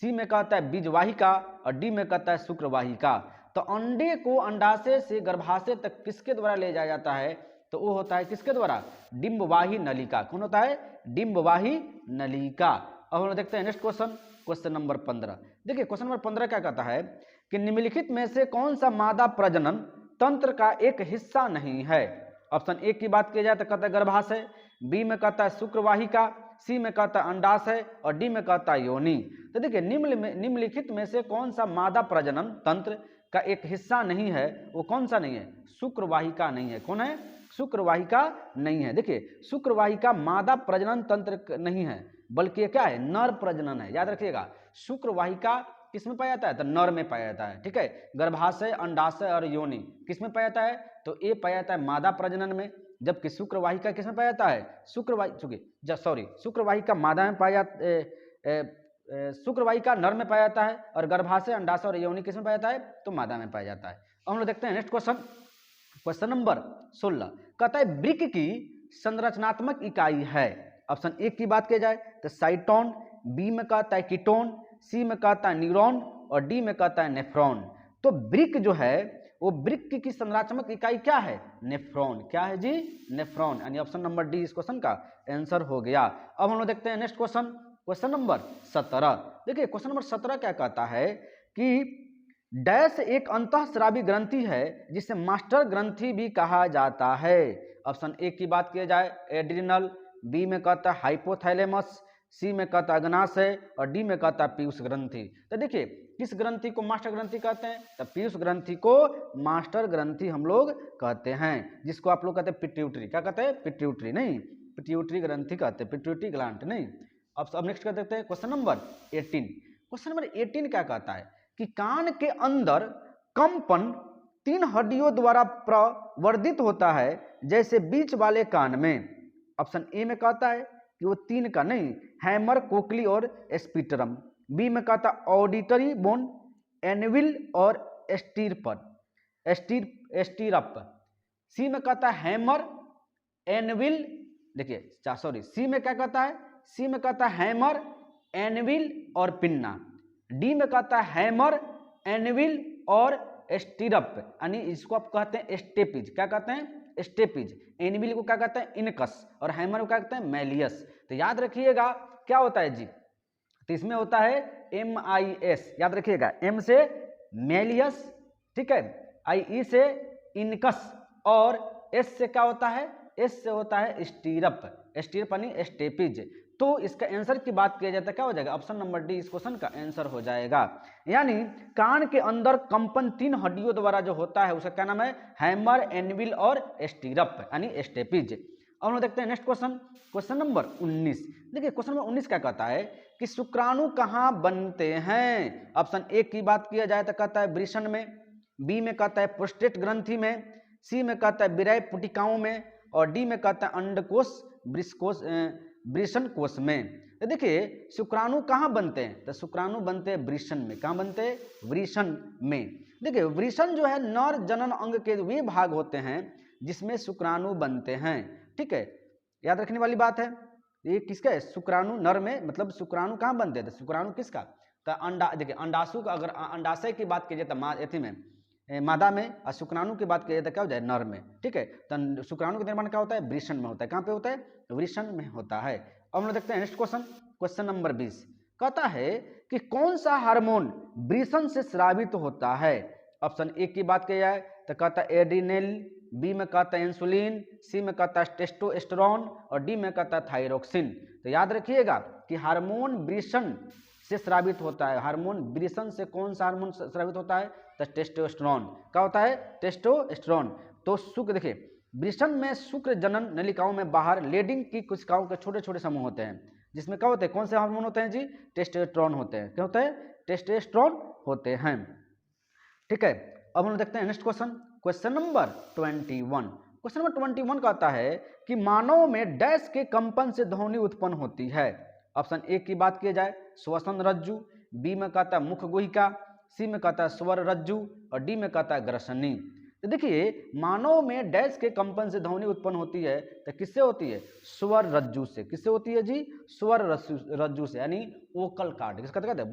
सी में कहता है बीजवाहिका, और डी में कहता है शुक्रवाहिका। तो अंडे को अंडाशय से गर्भाशय तक किसके द्वारा ले जाया जाता है, तो वो होता है किसके द्वारा, डिंबवाही नलिका। कौन होता है, डिंबवाही नलिका। अब हम देखते हैं नेक्स्ट क्वेश्चन, क्वेश्चन नंबर 15। देखिए क्वेश्चन नंबर 15 क्या कहता है कि निम्नलिखित में से कौन सा मादा प्रजनन तंत्र का एक हिस्सा नहीं है। ऑप्शन ए की बात की जाए तो कहता है गर्भाशय, बी में कहता है शुक्रवाहिका, सी में कहता है अंडाशय, और डी में कहता है योनि। तो देखिए निम्नलिखित में से कौन सा मादा प्रजनन तंत्र का एक हिस्सा नहीं है, वो कौन सा नहीं है, शुक्रवाहिका नहीं है। कौन है, शुक्रवाहिका नहीं है। देखिए शुक्रवाहिका मादा प्रजनन तंत्र नहीं है, बल्कि क्या है, नर प्रजनन है। याद रखिएगा शुक्रवाहिका किसमें पाया जाता है, तो नर में पाया जाता है। ठीक है, गर्भाशय, अंडाशय और योनि किसमें पाया जाता है, तो ए पाया जाता है मादा प्रजनन में, जबकि शुक्रवाहिका किसमें पाया जाता है, शुक्रवाहिका मादा में पाया शुक्रवाहिका नर में पाया जाता है, और गर्भाशय, अंडाशय और योनि किसमें पाया जाता है, तो मादा में पाया जाता है। अब हम लोग देखते हैं नेक्स्ट क्वेश्चन, क्वेश्चन नंबर 16 कहता है वृक्क की संरचनात्मक इकाई है। ऑप्शन ए की बात की जाए तो साइटोन, बी में कहता है कीटोन, सी में कहता है न्यूरॉन और डी में कहता है नेफ्रॉन। तो वृक्क जो है वो वृक्क की संरचनात्मक इकाई क्या है? नेफ्रॉन। क्या है जी? नेफ्रॉन। यानी ऑप्शन नंबर डी इस क्वेश्चन का आंसर हो गया। अब हम लोग देखते हैं नेक्स्ट क्वेश्चन, क्वेश्चन नंबर 17। देखिए क्वेश्चन नंबर 17 क्या कहता है कि डैश एक अंतःस्रावी ग्रंथि है जिसे मास्टर ग्रंथि भी कहा जाता है। ऑप्शन ए की बात की जाए एड्रिनल, बी में कहता है हाइपोथैलेमस, सी में कहता है अग्नाशय और डी में कहता है पीयूष ग्रंथि। तो देखिए किस ग्रंथि को मास्टर ग्रंथि कहते हैं? तो पीयूष ग्रंथि को मास्टर ग्रंथि हम लोग कहते हैं, जिसको आप लोग कहते हैं पिट्यूटरी। क्या कहते हैं? पिट्यूटरी नहीं, पिट्यूटरी ग्रंथि कहते हैं, पिट्यूटरी ग्लैंड नहीं। अब नेक्स्ट कर देते हैं क्वेश्चन नंबर 18। क्वेश्चन नंबर 18 क्या कहता है कि कान के अंदर कंपन 3 हड्डियों द्वारा प्रवर्धित होता है जैसे बीच वाले कान में। ऑप्शन ए में कहता है कि वो 3 का नहीं, हैमर, कोकली और स्पीटरम। बी में कहता ऑडिटरी बोन, एनविल और स्टीरप। सी में कहता है हैमर, एनविल, देखिए सॉरी सी में क्या कहता है? सी में कहता है हैमर, एनविल और पिन्ना। डी में कहता है हैमर, एनविल और स्टीरप, यानी इसको आप कहते हैं स्टेपिज। क्या कहते हैं? स्टेपिज। एनविल को क्या कहते हैं? इनकस और हैमर को क्या कहते हैं? मैलियस। तो याद रखिएगा क्या होता है जी, तो इसमें होता है MIS, याद रखिएगा, M से मैलियस, ठीक है, IE से इनकस और S से क्या होता है? S से होता है स्टीरप। स्टीरप यानी स्टेपिज। तो इसका आंसर की बात किया जाता है क्या हो जाएगा? ऑप्शन नंबर डी इस क्वेश्चन का आंसर हो जाएगा। यानी कान के अंदर कंपन 3 हड्डियों द्वारा जो होता है उसका क्या नाम है? हैमर, एनविल और स्टीरप यानी स्टेपिज। अब हम देखते हैं नेक्स्ट क्वेश्चन, क्वेश्चन नंबर 19। देखिए क्वेश्चन नंबर 19 क्या कहता है कि शुक्राणु कहाँ बनते हैं? ऑप्शन ए की बात किया जाए तो कहता है वृषण में, बी में कहता है प्रोस्टेट ग्रंथि में, सी में कहता है विरय पुटिकाओं में और डी में कहता है अंडकोश वृषण कोश में। तो देखिए शुक्राणु कहाँ बनते हैं? तो शुक्राणु बनते हैं वृषण में। कहाँ बनते हैं? वृषण में। देखिए वृषण जो है नर जनन अंग के वे भाग होते हैं जिसमें शुक्राणु बनते हैं, ठीक है, याद रखने वाली बात है। ये किसका है? शुक्राणु नर में, मतलब शुक्राणु कहाँ बनते हैं? तो शुक्राणु किसका? तो अंडा, देखिए अंडाशु का, अगर अंडाशय की बात की जाए तो एथी में मादा में, और शुक्राणु की बात की जाए तो क्या हो जाए? नर में, ठीक है। तो शुक्राणु का निर्माण क्या होता है? वृषण में होता है। कहाँ पे होता है? वृषण में होता है। अब हम लोग देखते हैं नेक्स्ट क्वेश्चन, क्वेश्चन नंबर 20 कहता है कि कौन सा हार्मोन वृषण से स्रावित होता है? ऑप्शन ए की बात की जाए तो कहता है एड्रिनल, बी में कहता है इंसुलिन, सी में कहता है टेस्टोस्टेरोन और डी में कहता है थायरोक्सिन। तो याद रखिएगा कि हार्मोन वृषण से स्रावित होता है। हार्मोन वृषण से कौन सा हार्मोन स्रावित होता है? तो टेस्टोस्टेरोन। क्या होता है? टेस्टोस्टेरोन। तो शुक्र, देखिए वृषण में शुक्र जनन नलिकाओं में बाहर लेडिंग की कोशिकाओं के छोटे छोटे समूह होते हैं, जिसमें क्या होते हैं? कौन से हार्मोन होते हैं जी? टेस्टोस्टेरोन होते हैं। क्या होते हैं? टेस्टोस्टेरोन होते हैं, ठीक है। अब हम देखते हैं next question, question number 21। Question number 21 कहता है कि मानव में डैश के कंपन से ध्वनि उत्पन्न होती है। ऑप्शन ए की बात की जाए श्वसन रज्जु, बी में कहता है मुख गुहिका, सी में कहता है स्वर रज्जु और डी में कहता है ग्रसनी। तो देखिए मानव में डैश के कंपन से ध्वनि उत्पन्न होती है तो किससे होती है? स्वर रज्जु से। किससे होती है जी? स्वर रज्जु से, यानी वोकल कार्ड। किसका कहते हैं?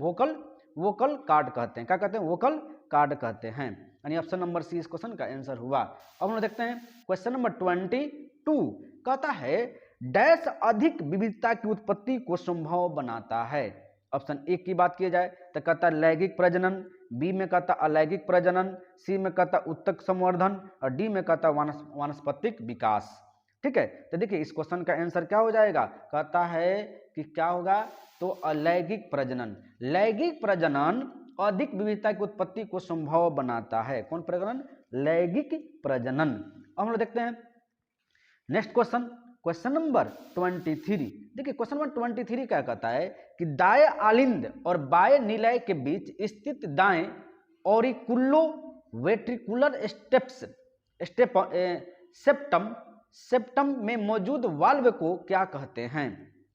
वोकल कार्ड कहते हैं। क्या कहते हैं? वोकल कार्ड कहते हैं। यानी ऑप्शन नंबर सी इस क्वेश्चन का आंसर हुआ। अब हम देखते हैं क्वेश्चन नंबर 22 कहता है डैश अधिक विविधता की उत्पत्ति को संभव बनाता है। ऑप्शन ए की बात की जाए तो कहता है लैंगिक प्रजनन, बी में कहता अलैंगिक प्रजनन, सी में कहता उत्तक संवर्धन और डी में कहता वानस्पतिक विकास, ठीक है। तो देखिए इस क्वेश्चन का आंसर क्या हो जाएगा? कहता है कि क्या होगा? तो अलैंगिक प्रजनन। लैंगिक प्रजनन अधिक विविधता की उत्पत्ति को संभव बनाता है। कौन प्रजनन? लैंगिक प्रजनन। अब हम लोग देखते हैं नेक्स्ट क्वेश्चन, क्वेश्चन नंबर 23। देखिए क्वेश्चन नंबर 23 क्या कहता है कि दाएं आलिंद और बाएं निलय के बीच स्थित दाएं ऑरिकुलो वेट्रिकुलर सेप्टम में मौजूद वाल्व को क्या कहते हैं?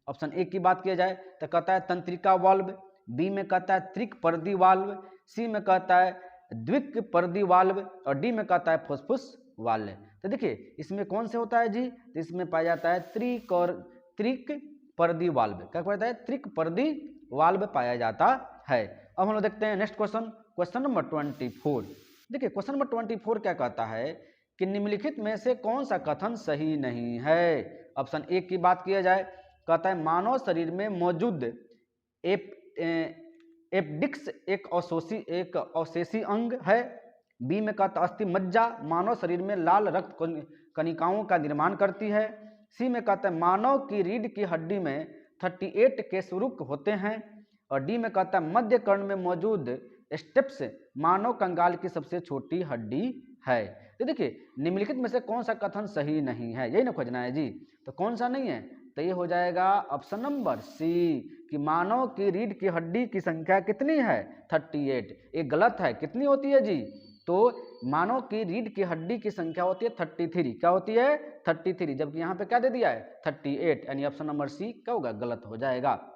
ऑप्शन ए की बात की जाए तो कहता है तंत्रिका वाल्व, बी में कहता है त्रिक पर्दी वाल्व, सी में कहता है द्विपर्दी वाल्व और डी में कहता है फुसफुस वाल्व। तो देखिए इसमें कौन से होता है जी, तो इसमें पाया जाता है त्रिपर्दी वाल्व। क्या कहता है? त्रिपर्दी वाल्व पाया जाता है। अब हम लोग देखते हैं नेक्स्ट क्वेश्चन, क्वेश्चन नंबर 24। देखिए क्वेश्चन नंबर 24 क्या कहता है कि निम्नलिखित में से कौन सा कथन सही नहीं है। ऑप्शन ए की बात किया जाए, कहता है मानव शरीर में मौजूद एपेंडिक्स एक अवशेषी अंग है। बी में कहता अस्थि मज्जा मानव शरीर में लाल रक्त कणिकाओं का निर्माण करती है। सी में कहता है मानव की रीढ़ की हड्डी में 38 केशवृक होते हैं। और डी में कहता है मध्य कर्ण में मौजूद स्टेप्स मानव कंगाल की सबसे छोटी हड्डी है। तो देखिए निम्नलिखित में से कौन सा कथन सही नहीं है, यही ना खोजना है जी। तो कौन सा नहीं है, तो ये हो जाएगा ऑप्शन नंबर सी कि मानव की रीढ़ की हड्डी की संख्या कितनी है 38। ये गलत है, कितनी होती है जी, तो मानव की रीढ़ की हड्डी की संख्या होती है 33। क्या होती है 33, जबकि यहाँ पे क्या दे दिया है 38, यानी ऑप्शन नंबर सी क्या होगा, गलत हो जाएगा।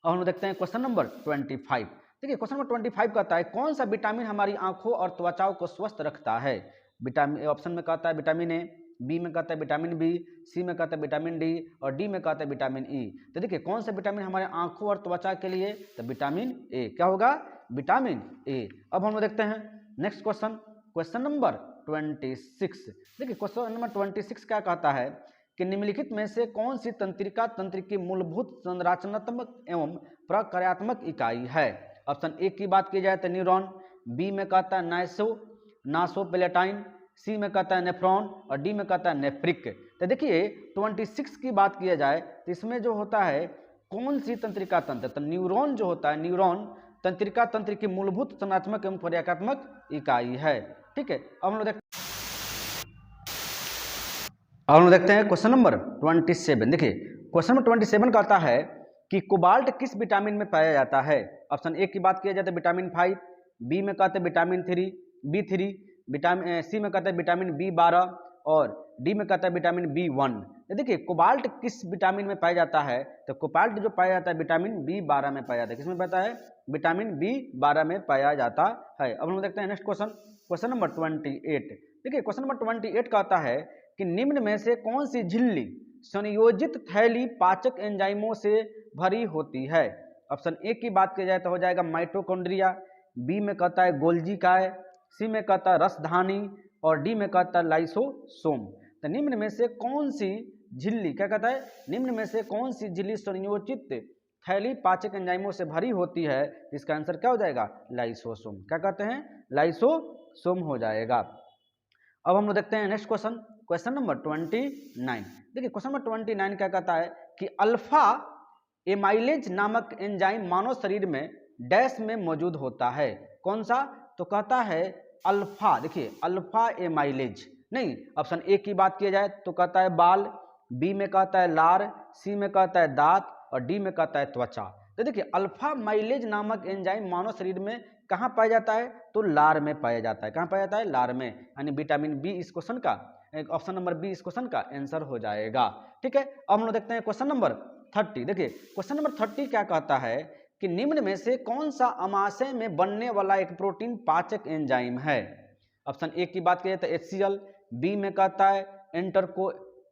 अब हम देखते हैं क्वेश्चन नंबर 25। देखिए क्वेश्चन नंबर 25 कहता है कौन सा विटामिन हमारी आंखों और त्वचा को स्वस्थ रखता है। विटामिन ऑप्शन में कहता है विटामिन ए, बी में कहता है विटामिन बी, सी में कहता है विटामिन डी और डी में कहता है विटामिन ई। तो देखिए कौन सा विटामिन हमारे आंखों और त्वचा के लिए, तो विटामिन ए। क्या होगा, विटामिन ए। अब हम देखते हैं नेक्स्ट क्वेश्चन, क्वेश्चन नंबर 26। देखिए क्वेश्चन नंबर 26 क्या कहता है कि निम्नलिखित में से कौन सी तंत्रिका तंत्र की मूलभूत संरचनात्मक एवं प्रक्रियात्मक इकाई है। ऑप्शन ए की बात की जाए तो न्यूरॉन, बी में कहता है नासोप्लेटाइन, सी में कहता है नेफ्रॉन और डी में कहता है नेफ्रिक। तो देखिए 26 की बात किया जाए तो इसमें जो होता है कौन सी तंत्रिका तंत्र, तो न्यूरॉन जो होता है, न्यूरॉन तंत्रिका तंत्र की मूलभूत संरचनात्मक एवं प्रक्रियात्मक इकाई है। ठीक है, अब हम लोग देखते हैं क्वेश्चन नंबर 27। देखिए क्वेश्चन नंबर 27 कहता है कि कोबाल्ट किस विटामिन में पाया जाता है। ऑप्शन ए की बात किया जाए तो विटामिन 5, बी में कहते हैं विटामिन B3, विटामिन सी में कहते हैं विटामिन B12 और डी में कहता है विटामिन B1। देखिए कोबाल्ट किस विटामिन में पाया जाता है, तो कोबाल्ट जो पाया जाता है विटामिन B12 में पाया जाता है। किसमें पाया है, विटामिन B12 में पाया जाता है। अब हम देखते हैं नेक्स्ट क्वेश्चन, क्वेश्चन नंबर 28। देखिए क्वेश्चन नंबर 28 कहता है कि निम्न में से कौन सी झिल्ली संयोजित थैली पाचक एंजाइमों से भरी होती है। ऑप्शन ए की बात की जाए तो हो जाएगा माइटोकॉन्ड्रिया, बी में कहता है गोल्जी काय, सी में कहता है रसधानी और डी में कहता है लाइसोसोम। तो निम्न में से कौन सी झिल्ली, क्या कहता है, निम्न में से कौन सी झिल्ली संयोजित थैली पाचक एंजाइमों से भरी होती है। इसका आंसर क्या हो जाएगा, लाइसोसोम। क्या कहते हैं, लाइसोसोम हो जाएगा। अब हम लोग देखते हैं नेक्स्ट क्वेश्चन, क्वेश्चन नंबर 29। देखिए क्वेश्चन नंबर 29 क्या कहता है कि अल्फा एमाइलेज नामक एंजाइम मानव शरीर में डैश में मौजूद होता है। कौन सा, तो कहता है अल्फा, देखिए अल्फा एमाइलेज नहीं। ऑप्शन ए की बात किया जाए तो कहता है बाल, बी में कहता है लार, सी में कहता है दांत और डी में कहता है त्वचा। तो देखिए अल्फा माइलेज नामक एंजाइम मानव शरीर में कहाँ पाया जाता है, तो लार में पाया जाता है। कहाँ पाया जाता है, लार में, यानी विटामिन बी इस क्वेश्चन का, ऑप्शन नंबर बी इस क्वेश्चन का आंसर हो जाएगा। ठीक है, अब हम लोग देखते हैं क्वेश्चन नंबर 30। देखिए क्वेश्चन नंबर 30 क्या कहता है कि निम्न में से कौन सा अमाशय में बनने वाला एक प्रोटीन पाचक एंजाइम है। ऑप्शन ए की बात की जाए तो HCl, बी में कहता है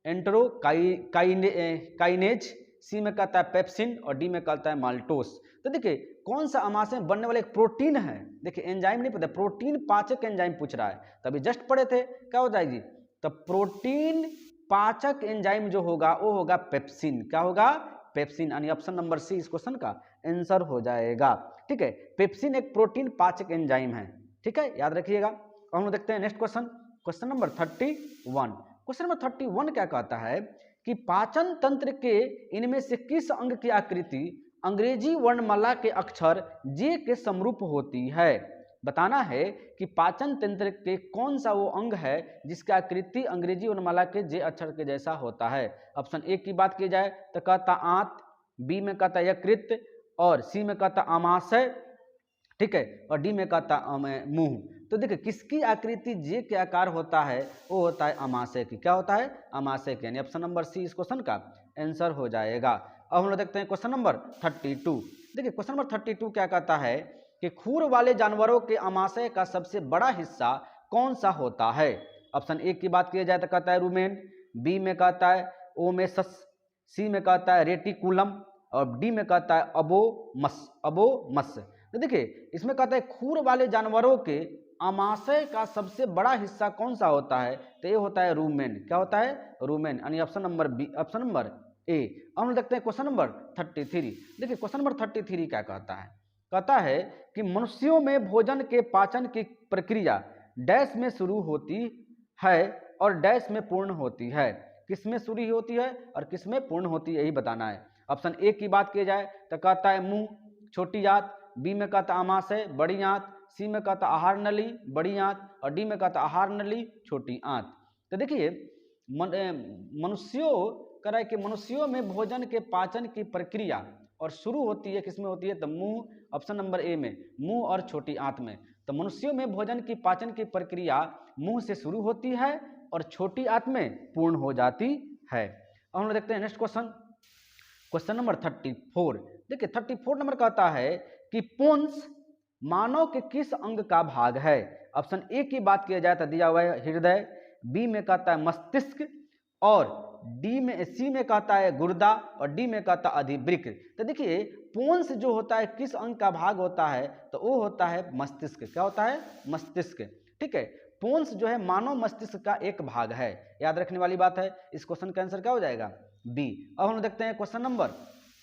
एंटेरोकाइनेज, सी में कहता है पेप्सिन और डी में कहता है माल्टोस। तो देखिए कौन सा अमाशय में बनने वाला एक प्रोटीन है, देखिए एंजाइम नहीं पता, प्रोटीन पाचक एंजाइम पूछ रहा है। तभी जस्ट पढ़े थे, क्या हो जाएगी, तो प्रोटीन पाचक एंजाइम जो होगा वो होगा पेप्सिन। क्या होगा, पेप्सिन, यानी ऑप्शन नंबर सी इस क्वेश्चन का आंसर हो जाएगा। ठीक है, पेप्सिन एक प्रोटीन पाचक एंजाइम है। ठीक है, याद रखिएगा। अब हम देखते हैं next question, question number 31। Question number 31 क्या कहता है कि पाचन तंत्र के इनमें से किस अंग की आकृति अंग्रेजी वर्णमाला के अक्षर जे के समरूप होती है। बताना है कि पाचन तंत्र के कौन सा वो अंग है जिसकी आकृति अंग्रेजी वर्णमाला के जे अक्षर के जैसा होता है। ऑप्शन ए की बात की जाए तो कहता आंत, बी में कहता यकृत और सी में कहता आमाशय। ठीक है, और डी में कहता मुंह। तो देखिए किसकी आकृति जे के आकार होता है, वो होता है अमाशय की। क्या होता है, अमाशय की, यानी ऑप्शन नंबर सी इस क्वेश्चन का आंसर हो जाएगा। अब हम लोग देखते हैं क्वेश्चन नंबर 32। देखिए क्वेश्चन नंबर 32 क्या कहता है कि खूर वाले जानवरों के आमाशय का सबसे बड़ा हिस्सा कौन सा होता है? ऑप्शन ए की बात की जाए तो कहता है रूमेन, बी में कहता है ओमेसस, सी में कहता है रेटिकुलम और डी में कहता है अबोमस। तो देखिए इसमें कहता है खूर वाले जानवरों के आमाशय का सबसे बड़ा हिस्सा कौन सा होता है? तो ये होता है रूमेन। क्या होता है? रूमेन, यानी option number B, option number A. अब हम देखते हैं क्वेश्चन नंबर 33। देखिए क्वेश्चन नंबर 33 क्या कहता है? कहता है कि मनुष्यों में भोजन के पाचन की प्रक्रिया डैश में शुरू होती है और डैश में पूर्ण होती है। किसमें शुरू होती है और किसमें पूर्ण होती है, यही बताना है। ऑप्शन ए की बात की जाए तो कहता है मुंह, छोटी आंत, बी में कहता आमाशय, बड़ी आंत, सी में कहता आहार नली, बड़ी आंत और डी में कहता आहार नली, छोटी आंत। तो देखिए मनुष्यों कह रहा है कि मनुष्यों में भोजन के पाचन की प्रक्रिया और शुरू होती है किसमें होती है? तो मुंह, ऑप्शन नंबर ए में, मुंह और छोटी आंत में। तो मनुष्यों में भोजन की पाचन की प्रक्रिया मुंह से शुरू होती है और छोटी आंत में पूर्ण हो जाती है। अब हम लोग देखते हैं नेक्स्ट क्वेश्चन, क्वेश्चन नंबर 34। देखिए 34 नंबर कहता है कि पुंस मानव के किस अंग का भाग है? ऑप्शन ए की बात किया जाए तो दिया हुआ है हृदय, बी में कहता है मस्तिष्क और सी में कहता है गुर्दा और डी में कहता है अधिवृक्क। तो देखिए पुंस जो होता है किस अंग का भाग होता है? तो वो होता है मस्तिष्क। क्या होता है? मस्तिष्क। ठीक है, पुंस जो है मानव मस्तिष्क का एक भाग है, याद रखने वाली बात है। इस क्वेश्चन का आंसर क्या हो जाएगा? बी। अब हम देखते हैं क्वेश्चन नंबर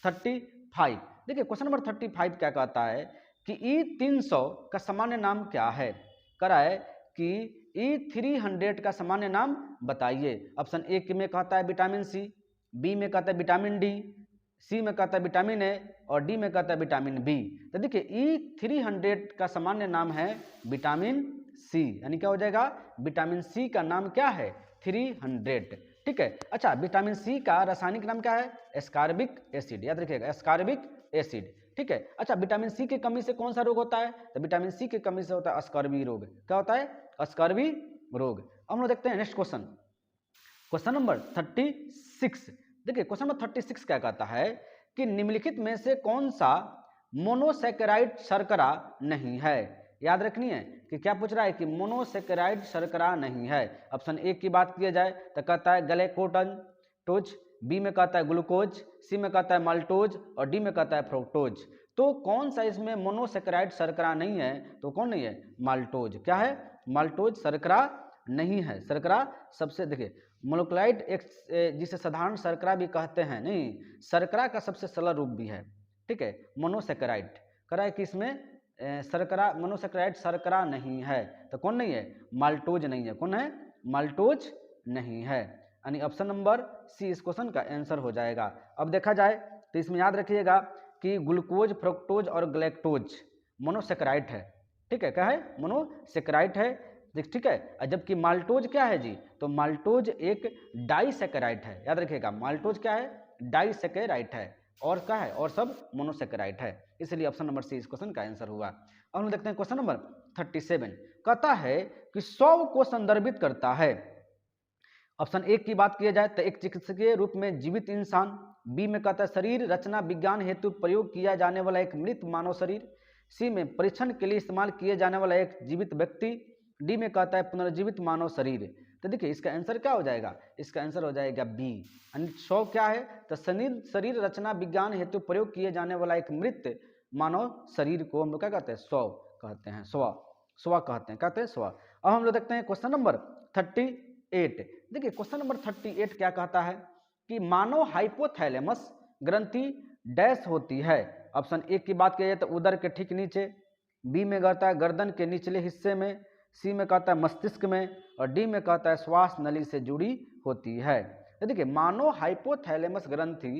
35। देखिए क्वेश्चन नंबर 35 क्या कहता है कि E300 का सामान्य नाम क्या है? करा है कि E300 का सामान्य नाम बताइए। ऑप्शन ए में कहता है विटामिन सी, बी में कहता है विटामिन डी, सी में कहता है विटामिन ए और डी में कहता है विटामिन बी। तो देखिए E300 का सामान्य नाम है विटामिन सी, यानी क्या हो जाएगा? विटामिन सी का नाम क्या है? 300। ठीक है, अच्छा विटामिन सी का रासायनिक नाम क्या है? एस्कॉर्बिक एसिड, याद रखिएगा एस्कॉर्बिक एसिड। ठीक है, अच्छा विटामिन सी की कमी से कौन सा रोग होता है? तो विटामिन सी की कमी से होता है अस्कर्वी रोग। क्या होता है? अस्कर्वी रोग। अब हम लोग देखते हैं नेक्स्ट क्वेश्चन, क्वेश्चन नंबर 36। देखिए क्वेश्चन नंबर 36 क्या कहता है कि निम्नलिखित में से कौन सा मोनोसैकेराइड शर्करा नहीं है? याद रखनी है कि क्या पूछ रहा है कि मोनोसैकेराइड शर्करा नहीं है। ऑप्शन ए की बात किया जाए तो कहता है ग्लाइकोटोज, बी में कहता है ग्लूकोज, सी में कहता है माल्टोज और डी में कहता है फ्रुक्टोज। तो कौन सा इसमें मोनोसैकेराइड शर्करा नहीं है? तो कौन नहीं है? माल्टोज। क्या है? माल्टोज शर्करा नहीं है। शर्करा सबसे, देखिए मोनोक्लाइड एक जिसे साधारण शर्करा भी कहते हैं, नहीं शर्करा का सबसे सरल रूप भी है। ठीक है, मोनोसैकेराइड कह रहा है कि इसमें शर्करा मोनोसैकेराइड शर्करा नहीं है। तो कौन नहीं है? माल्टोज नहीं है। कौन है? माल्टोज नहीं है, यानी ऑप्शन नंबर सी इस क्वेश्चन का आंसर हो जाएगा। अब देखा जाए तो इसमें याद रखिएगा कि ग्लूकोज, फ्रुक्टोज और ग्लैक्टोज मोनोसैकेराइड है। ठीक है, क्या है? मोनोसैकेराइड है। ठीक है, जबकि माल्टोज क्या है जी? तो माल्टोज एक डाइसैकेराइड है। याद रखिएगा माल्टोज क्या है? डाइसैकेराइड है और क्या है? और सब मोनोसैकेराइड है। इसलिए ऑप्शन नंबर सी इस क्वेश्चन का आंसर हुआ। अब हम देखते हैं क्वेश्चन नंबर 37। कहता है कि 100 को संदर्भित करता है। ऑप्शन ए की बात किया जाए तो एक चिकित्सकीय रूप में जीवित इंसान, बी में कहता है शरीर रचना विज्ञान हेतु प्रयोग किया जाने वाला एक मृत मानव शरीर, सी में परीक्षण के लिए इस्तेमाल किए जाने वाला एक जीवित व्यक्ति, डी में कहता है पुनर्जीवित मानव शरीर। तो देखिए इसका आंसर क्या हो जाएगा? इसका आंसर हो जाएगा बी, यानी 100 क्या है? तो शरीर रचना विज्ञान हेतु प्रयोग किए जाने वाला एक मृत मानव शरीर को हम लोग क्या कहते हैं? 100 कहते हैं। 100 कहते हैं, कहते हैं 100। अब हम लोग देखते हैं क्वेश्चन नंबर 38। देखिए क्वेश्चन नंबर 38 क्या कहता है कि मानव हाइपोथैलेमस ग्रंथि डैश होती है। ऑप्शन ए की बात की जाए तो उदर के ठीक नीचे, बी में कहता है गर्दन के निचले हिस्से में, सी में कहता है मस्तिष्क में और डी में कहता है श्वास नली से जुड़ी होती है। तो देखिए मानव हाइपोथैलेमस ग्रंथि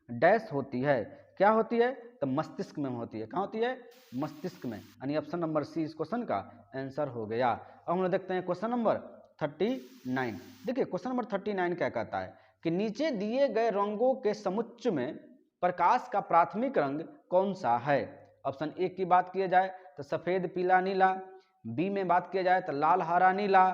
डैश होती है। क्या होती है? तो मस्तिष्क में होती है। कहाँ होती है? मस्तिष्क में, यानी ऑप्शन नंबर सी इस क्वेश्चन का आंसर हो गया। अब हम लोग देखते हैं क्वेश्चन नंबर 39। देखिए क्वेश्चन नंबर 39 क्या कहता है कि नीचे दिए गए रंगों के समुच्चय में प्रकाश का प्राथमिक रंग कौन सा है? ऑप्शन ए की बात किया जाए तो सफेद पीला नीला, बी में बात किया जाए तो लाल हरा नीला,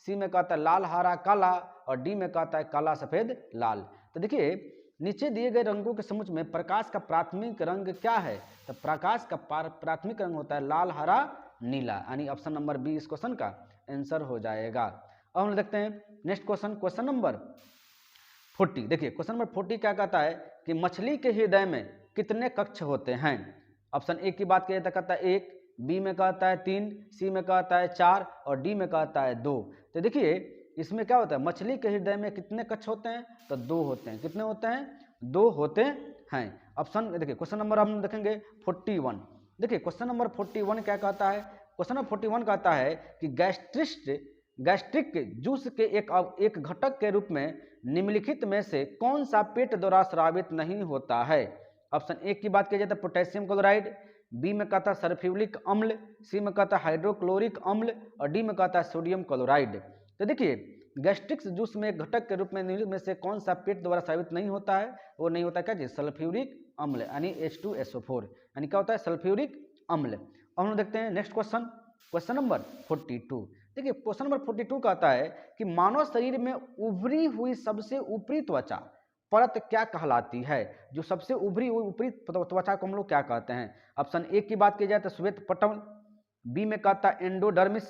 सी में कहता है लाल हरा काला और डी में कहता है काला सफेद लाल। तो देखिए नीचे दिए गए रंगों के समुच्चय में प्रकाश का प्राथमिक रंग क्या है? तो प्रकाश का प्राथमिक रंग होता है लाल, हरा, नीला, यानी ऑप्शन नंबर बी इस क्वेश्चन का आंसर हो जाएगा। अब हम देखते हैं नेक्स्ट क्वेश्चन, क्वेश्चन नंबर 40। देखिए क्वेश्चन नंबर 40 क्या कहता है कि मछली के हृदय में कितने कक्ष होते हैं? ऑप्शन ए की बात किया तो कहता है 1, बी में कहता है 3, सी में कहता है 4 और डी में कहता है 2। तो देखिए इसमें क्या होता है, मछली के हृदय में कितने कक्ष होते हैं? तो 2 होते हैं। कितने होते हैं? 2 होते हैं। ऑप्शन देखिए क्वेश्चन नंबर हम देखेंगे 41। देखिए क्वेश्चन नंबर 41 क्या कहता है? क्वेश्चन नंबर 41 कहता है कि गैस्ट्रिक जूस के एक घटक के रूप में निम्नलिखित में से कौन सा पेट द्वारा स्रावित नहीं होता है? ऑप्शन ए की बात की जाए तो पोटेशियम क्लोराइड, बी में कहता है सल्फ्यूरिक अम्ल, सी में कहता है हाइड्रोक्लोरिक अम्ल और डी में कहता है सोडियम क्लोराइड। तो देखिए गैस्ट्रिक जूस में एक घटक के रूप में निम्नलिखित में से कौन सा पेट द्वारा स्रावित नहीं होता है? वो नहीं होता क्या जी? सल्फ्यूरिक अम्ल यानी H2SO4, यानी क्या होता है? सल्फ्यूरिक अम्ल। अब हम देखते हैं नेक्स्ट क्वेश्चन, क्वेश्चन नंबर 42। देखिए क्वेश्चन नंबर 42 कहता है कि मानव शरीर में उभरी हुई सबसे ऊपरी त्वचा परत क्या कहलाती है? जो सबसे उभरी हुई ऊपरी त्वचा को हम लोग क्या कहते हैं? ऑप्शन ए की बात की जाए तो श्वेत पटल, बी में कहता है एंडोडर्मिस,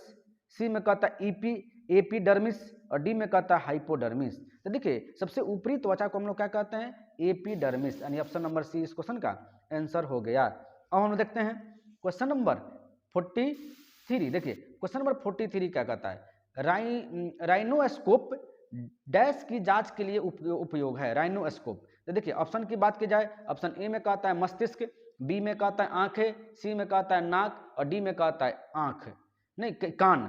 सी में कहता है एपिडर्मिस और डी में कहता है हाइपोडर्मिस। तो देखिए सबसे ऊपरी त्वचा को हम लोग क्या कहते हैं? एपिडर्मिस, यानी ऑप्शन नंबर सी इस क्वेश्चन का आंसर हो गया। अब हम देखते हैं क्वेश्चन नंबर 43। देखिए क्वेश्चन नंबर 43 क्या कहता है? राइनोस्कोप डैश की जांच के लिए उपयोग है। राइनोस्कोप, तो देखिए ऑप्शन की बात की जाए, ऑप्शन ए में कहता है मस्तिष्क, बी में कहता है आंखें, सी में कहता है नाक और डी में कहता है आंख नहीं कान।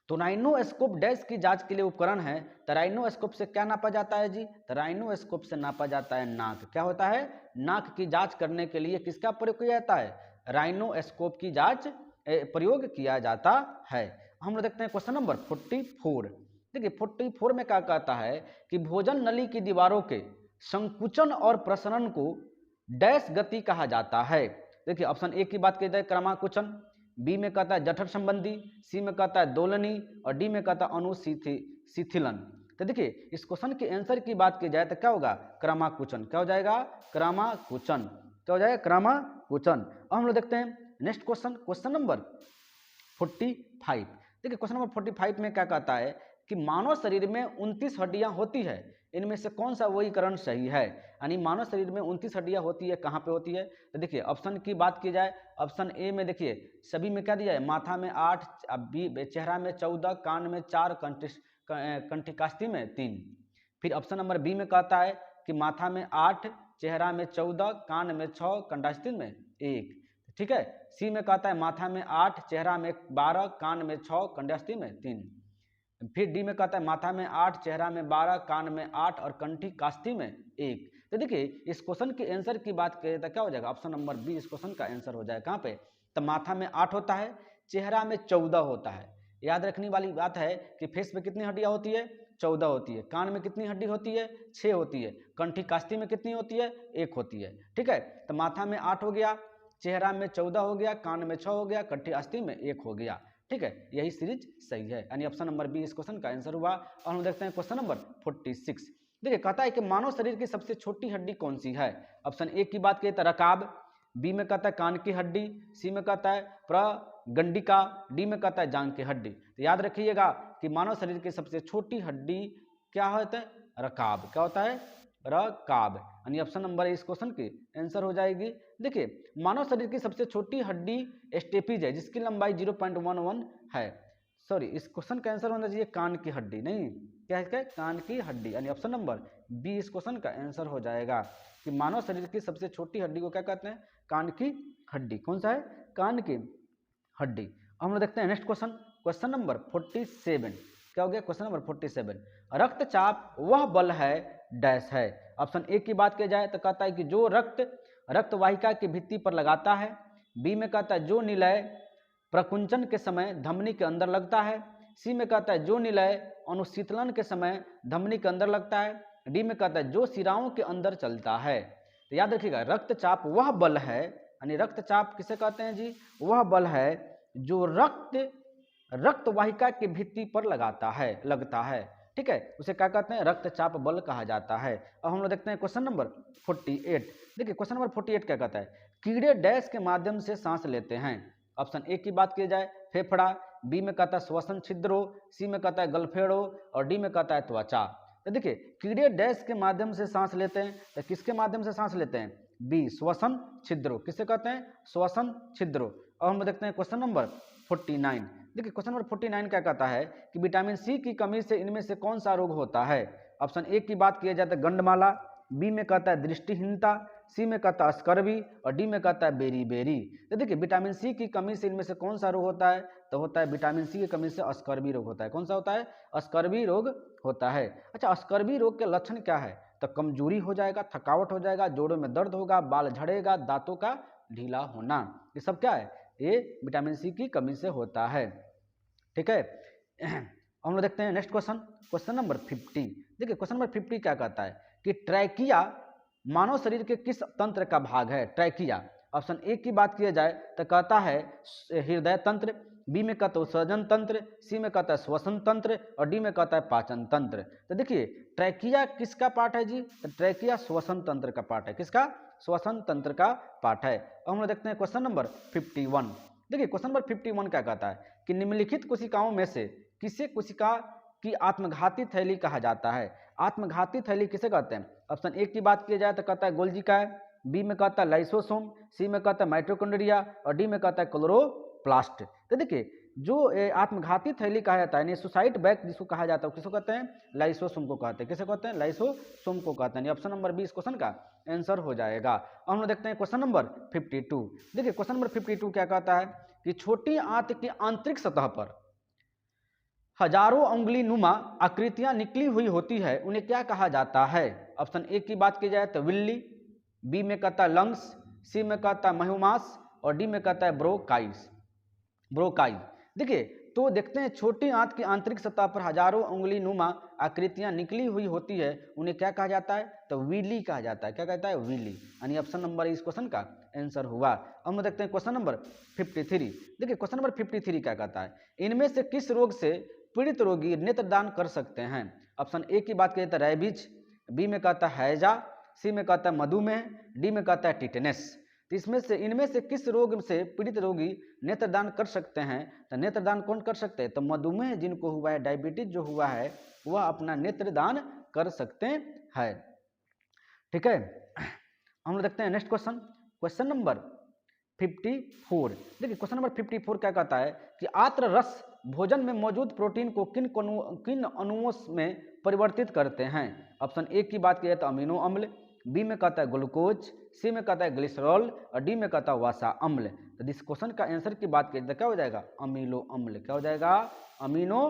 तो राइनोस्कोप डैश की जांच के लिए उपकरण है। तो राइनोस्कोप से क्या नापा जाता है जी? तो राइनोस्कोप से नापा जाता है नाक। क्या होता है? नाक की जांच करने के लिए किसका प्रयोग किया जाता है? राइनोस्कोप की जांच प्रयोग किया जाता है। हम लोग देखते हैं क्वेश्चन नंबर 44। देखिए 44 में क्या कहता है कि भोजन नली की दीवारों के संकुचन और प्रसरण को डैश गति कहा जाता है। देखिए ऑप्शन ए की बात की जाए क्रमाकुचन, बी में कहता है जठर संबंधी, सी में कहता है दोलनी और डी में कहता है अनुशिथिलन। तो देखिए इस क्वेश्चन के आंसर की बात की जाए तो क्या होगा? क्रमाकुचन। क्या हो जाएगा? क्रमाकुचन। क्या हो जाएगा? क्रमाकुचन। अब हम लोग देखते हैं नेक्स्ट क्वेश्चन, क्वेश्चन नंबर 45। देखिए क्वेश्चन नंबर 45 में क्या कहता है कि मानव शरीर में 29 हड्डियां होती है, इनमें से कौन सा वर्गीकरण सही है? यानी मानव शरीर में 29 हड्डियां होती है, कहाँ पे होती है? तो देखिए ऑप्शन की बात की जाए, ऑप्शन ए में देखिए सभी में क्या दिया है? माथा में 8, चेहरा में 14, कान में 4, कंठिकास्थि में 3। फिर ऑप्शन नंबर बी में कहता है कि माथा में 8, चेहरा में 14, कान में 6, कंठिकास्थि में 1। ठीक है। सी में कहता है माथा में 8, चेहरा में 12, कान में 6, कंठिकास्थि में 3। फिर डी में कहता है माथा में 8, चेहरा में 12, कान में 8 और कंठी कास्थी में 1। तो देखिए इस क्वेश्चन के आंसर की बात करें तो क्या हो जाएगा? ऑप्शन नंबर बी इस क्वेश्चन का आंसर हो जाएगा। कहाँ पे? तो माथा में 8 होता है, चेहरा में 14 होता है। याद रखने वाली बात है कि फेस पे कितनी हड्डियां होती है? 14 होती है। कान में कितनी हड्डी होती है? 6 होती है। कंठी कास्थी में कितनी होती है? 1 होती है। ठीक है। तो माथा में 8 हो गया, चेहरा में 14 हो गया, कान में 6 हो गया, कंठी कास्थी में 1 हो गया। ठीक है, यही सीरीज सही है, यानी ऑप्शन नंबर बी इस क्वेश्चन का आंसर हुआ। और हम देखते हैं क्वेश्चन नंबर 46। देखिए कहता है कि मानव शरीर की सबसे छोटी हड्डी कौन सी है? ऑप्शन ए की बात करें तो रकाब, बी में कहता है कान की हड्डी, सी में कहता है प्रगंडिका, डी में कहता है जांघ की हड्डी। तो याद रखिएगा कि मानव शरीर की सबसे छोटी हड्डी क्या होता है? रकाब। क्या होता है? रकाब, यानी ऑप्शन नंबर इस क्वेश्चन की आंसर हो जाएगी। देखिए मानव शरीर की सबसे छोटी हड्डी स्टेपीज है, जिसकी लंबाई 0.11 है। सॉरी, इस क्वेश्चन का आंसर होना चाहिए कान की हड्डी, नहीं क्या है? कान की हड्डी, यानी ऑप्शन नंबर बी इस क्वेश्चन का आंसर हो जाएगा कि मानव शरीर की सबसे छोटी हड्डी को क्या कहते हैं? कान की हड्डी। कौन सा है? कान की हड्डी। हम लोग देखते हैं नेक्स्ट क्वेश्चन, क्वेश्चन नंबर 47। क्या हो गया? Question number 47। रक्तचाप वह बल है डैश है। ऑप्शन ए की बात की जाए तो कहता है कि जो रक्त वाहिका की भित्ति पर लगाता है, बी में कहता है जो निलय प्रकुंचन के समय धमनी के अंदर लगता है, सी में कहता है जो निलय अनुशीतलन के समय धमनी के अंदर लगता है, डी में कहता है जो शिराओं के अंदर चलता है। तो याद रखिएगा रक्तचाप वह बल है, यानी रक्तचाप किसे कहते हैं जी? वह बल है जो रक्त वाहिका की भित्ति पर लगता है। ठीक है, उसे क्या कहते हैं, रक्तचाप बल कहा जाता है। अब हम लोग देखते हैं क्वेश्चन नंबर 48। देखिए क्वेश्चन नंबर 48 क्या कहता है, कीड़े डैश के माध्यम से सांस लेते हैं। ऑप्शन ए की बात की जाए फेफड़ा, बी में कहता है श्वसन छिद्रों, सी में कहता है गलफेड़ों और डी में कहता है त्वचा। तो देखिए कीड़े डैश के माध्यम से सांस लेते हैं, तो किसके माध्यम से सांस लेते हैं, बी श्वसन छिद्रों। किसे कहते हैं, श्वसन छिद्रों। अब हम देखते हैं क्वेश्चन नंबर 49। देखिए क्वेश्चन नंबर 49 क्या कहता है कि विटामिन सी की कमी से इनमें से कौन सा रोग होता है। ऑप्शन ए की बात किया जाता है गंडमाला, बी में कहता है दृष्टिहीनता, सी में कहता है स्कर्वी और डी में कहता है बेरी बेरी। तो देखिए विटामिन सी की कमी से इनमें से कौन सा रोग होता है, तो होता है विटामिन सी की कमी से स्कर्वी रोग होता है। कौन सा होता है, स्कर्वी रोग होता है। अच्छा, स्कर्वी रोग के लक्षण क्या है, तो कमजोरी हो जाएगा, थकावट हो जाएगा, जोड़ों में दर्द होगा, बाल झड़ेगा, दांतों का ढीला होना, ये सब क्या है, ये विटामिन सी की कमी से होता है। ठीक है, हम लोग देखते हैं नेक्स्ट क्वेश्चन, क्वेश्चन नंबर 50। देखिए क्वेश्चन नंबर 50 क्या कहता है कि ट्रैकिया मानव शरीर के किस तंत्र का भाग है, ट्रैकिया। ऑप्शन ए की बात किया जाए तो कहता है हृदय तंत्र, बी में कहता है उत्सर्जन तंत्र, सी में कहता है श्वसन तंत्र और डी में कहता है पाचन तंत्र। तो देखिए ट्रैकिया किसका पार्ट है जी, तो ट्रैकिया श्वसन तंत्र का पार्ट है। किसका, श्वसन तंत्र का पार्ट है। अब हम लोग देखते हैं क्वेश्चन नंबर 51। देखिए क्वेश्चन नंबर 51 क्या कहता है कि निम्नलिखित कोशिकाओं में से किसे कोशिका की आत्मघाती थैली कहा जाता है। आत्मघाती थैली किसे कहते हैं, ऑप्शन ए की बात की जाए तो कहता है गोल्जी काय, बी में कहता है लाइसोसोम, सी में कहता है माइटोकॉन्ड्रिया और डी में कहता है क्लोरोप्लास्ट। तो देखिए जो आत्मघाती थैली कहा जाता है, सुसाइड बैग जिसको कहा जाता है, किसको कहते हैं, लाइसोसोम को कहते हैं। किसे कहते हैं, लाइसोसोम को कहते हैं। ऑप्शन नंबर 20 क्वेश्चन का आंसर हो जाएगा। अब हम लोग देखते हैं क्वेश्चन नंबर 52। देखिए क्वेश्चन नंबर 52 क्या कहता है कि छोटी आंत की आंतरिक सतह पर हजारों उंगली नुमा आकृतियां निकली हुई होती है, उन्हें क्या कहा जाता है। ऑप्शन ए की बात की जाए तो विल्ली, बी में कहता है लंग्स, सी में कहता है महुमास और डी में कहता है ब्रोकाई। देखिए तो देखते हैं छोटी आंत की आंतरिक सतह पर हजारों उंगली नुमा आकृतियां निकली हुई होती है, उन्हें क्या कहा जाता है, तो विली कहा जाता है। क्या कहता है, विली। यानी ऑप्शन नंबर इस क्वेश्चन का आंसर हुआ। अब हम देखते हैं क्वेश्चन नंबर 53। देखिए क्वेश्चन नंबर 53 क्या कहता है, इनमें से किस रोग से पीड़ित रोगी नेत्रदान कर सकते हैं। ऑप्शन ए की बात करें तो रैबीज, बी में कहता है हैजा, सी में कहता है मधुमेह, डी में कहता है टिटेनस। तो इनमें से किस रोग से पीड़ित रोगी नेत्रदान कर सकते हैं, तो नेत्रदान कौन कर सकते हैं, तो मधुमेह जिनको हुआ है, डायबिटीज जो हुआ है, वह अपना नेत्रदान कर सकते हैं। ठीक है, हम लोग देखते हैं नेक्स्ट क्वेश्चन, क्वेश्चन नंबर 54। देखिए क्वेश्चन नंबर 54 क्या कहता है कि आत्र रस भोजन में मौजूद प्रोटीन को किन अणुओं में परिवर्तित करते हैं। ऑप्शन ए की बात की जाए तो अमीनो अम्ल, बी में कहता है ग्लूकोज, सी में कहता है ग्लिसरॉल और डी में कहता है वसा अम्ल। तो इस क्वेश्चन का आंसर की बात करें तो क्या हो जाएगा, अमीनो अम्ल। क्या हो जाएगा, अमीनो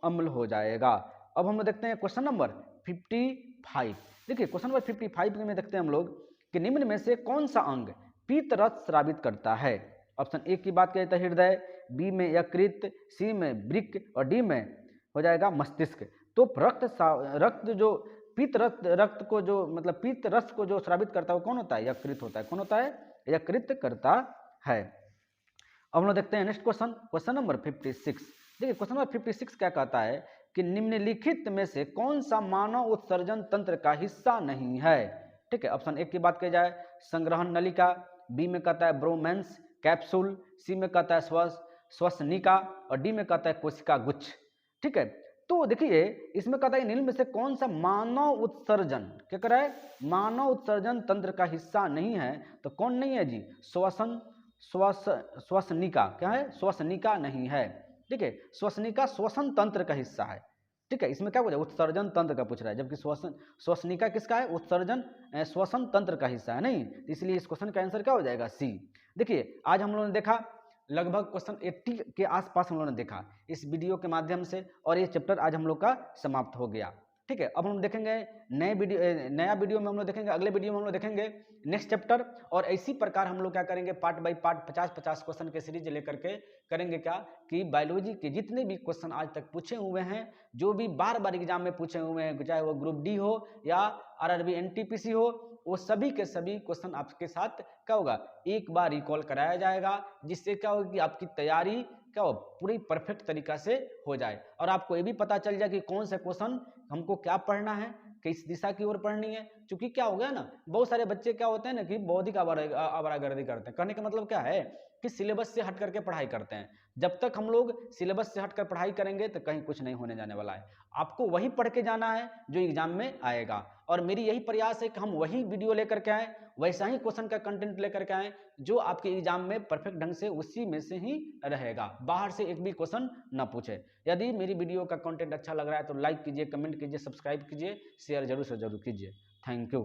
अम्ल हो जाएगा। अब हम लोग देखते हैं क्वेश्चन नंबर 55। देखिए क्वेश्चन नंबर 55 में देखते हैं हम लोग कि निम्न में से कौन सा अंग पीत रस स्रावित करता है। ऑप्शन ए की बात करें तो हृदय, बी में यकृत, सी में वृक्क और डी में हो जाएगा मस्तिष्क। तो रक्त जो पीत रक्त को जो मतलब पीत रस को जो स्रावित करता है वो कौन होता है, यकृत होता है। कौन होता है, यकृत करता है। अब हम लोग देखते हैं नेक्स्ट क्वेश्चन, क्वेश्चन नंबर 56। देखिए क्वेश्चन नंबर 56 क्या कहता है कि निम्नलिखित में से कौन सा मानव उत्सर्जन तंत्र का हिस्सा नहीं है। ठीक है, ऑप्शन ए की बात की जाए संग्रहण नलिका, बी में कहता है ब्रोमेंस कैप्सूल, सी में कहता है श्वसनिका और डी में कहता है कोशिका गुच्छ। ठीक है, तो देखिए इसमें कहता है निम्न में से कौन सा मानव उत्सर्जन क्या कर रहा है, मानव उत्सर्जन तंत्र का हिस्सा नहीं है। तो कौन नहीं है जी, श्वसनिका। क्या है, श्वसनिका नहीं है। ठीक है, श्वसनिका श्वसन तंत्र का हिस्सा है। ठीक है, इसमें क्या पूछा, उत्सर्जन तंत्र का पूछ रहा है, जबकि श्वसनिका किसका है, उत्सर्जन श्वसन तंत्र का हिस्सा है नहीं। इसलिए इस क्वेश्चन का आंसर क्या हो जाएगा, सी। देखिए आज हम लोगों ने देखा लगभग क्वेश्चन 80 के आसपास हम लोगों ने देखा इस वीडियो के माध्यम से, और ये चैप्टर आज हम लोग का समाप्त हो गया। ठीक है, अब हम देखेंगे नया वीडियो में हम लोग देखेंगे, अगले वीडियो में हम लोग देखेंगे नेक्स्ट चैप्टर। और इसी प्रकार हम लोग क्या करेंगे, पार्ट बाय पार्ट 50-50 क्वेश्चन के सीरीज लेकर के करेंगे क्या कि बायोलॉजी के जितने भी क्वेश्चन आज तक पूछे हुए हैं, जो भी बार एग्जाम में पूछे हुए हैं, चाहे वो ग्रुप डी हो या RRB NTPC हो, वो सभी के सभी क्वेश्चन आपके साथ क्या होगा, एक बार रिकॉल कराया जाएगा, जिससे क्या होगा कि आपकी तैयारी क्या हो, पूरी परफेक्ट तरीका से हो जाए और आपको ये भी पता चल जाए कि कौन सा क्वेश्चन हमको क्या पढ़ना है, किस दिशा की ओर पढ़नी है। क्योंकि क्या हो गया ना, बहुत सारे बच्चे क्या होते हैं ना कि बौद्धिक आवारागर्दी करते हैं। करने का मतलब क्या है कि सिलेबस से हट करके पढ़ाई करते हैं। जब तक हम लोग सिलेबस से हटकर पढ़ाई करेंगे तो कहीं कुछ नहीं होने जाने वाला है। आपको वही पढ़ के जाना है जो एग्जाम में आएगा, और मेरी यही प्रयास है कि हम वही वीडियो लेकर के आएँ, वैसा ही क्वेश्चन का कंटेंट लेकर के आएँ जो आपके एग्जाम में परफेक्ट ढंग से उसी में से ही रहेगा, बाहर से एक भी क्वेश्चन ना पूछे। यदि मेरी वीडियो का कंटेंट अच्छा लग रहा है तो लाइक कीजिए, कमेंट कीजिए, सब्सक्राइब कीजिए, शेयर जरूर से जरूर कीजिए। Thank you.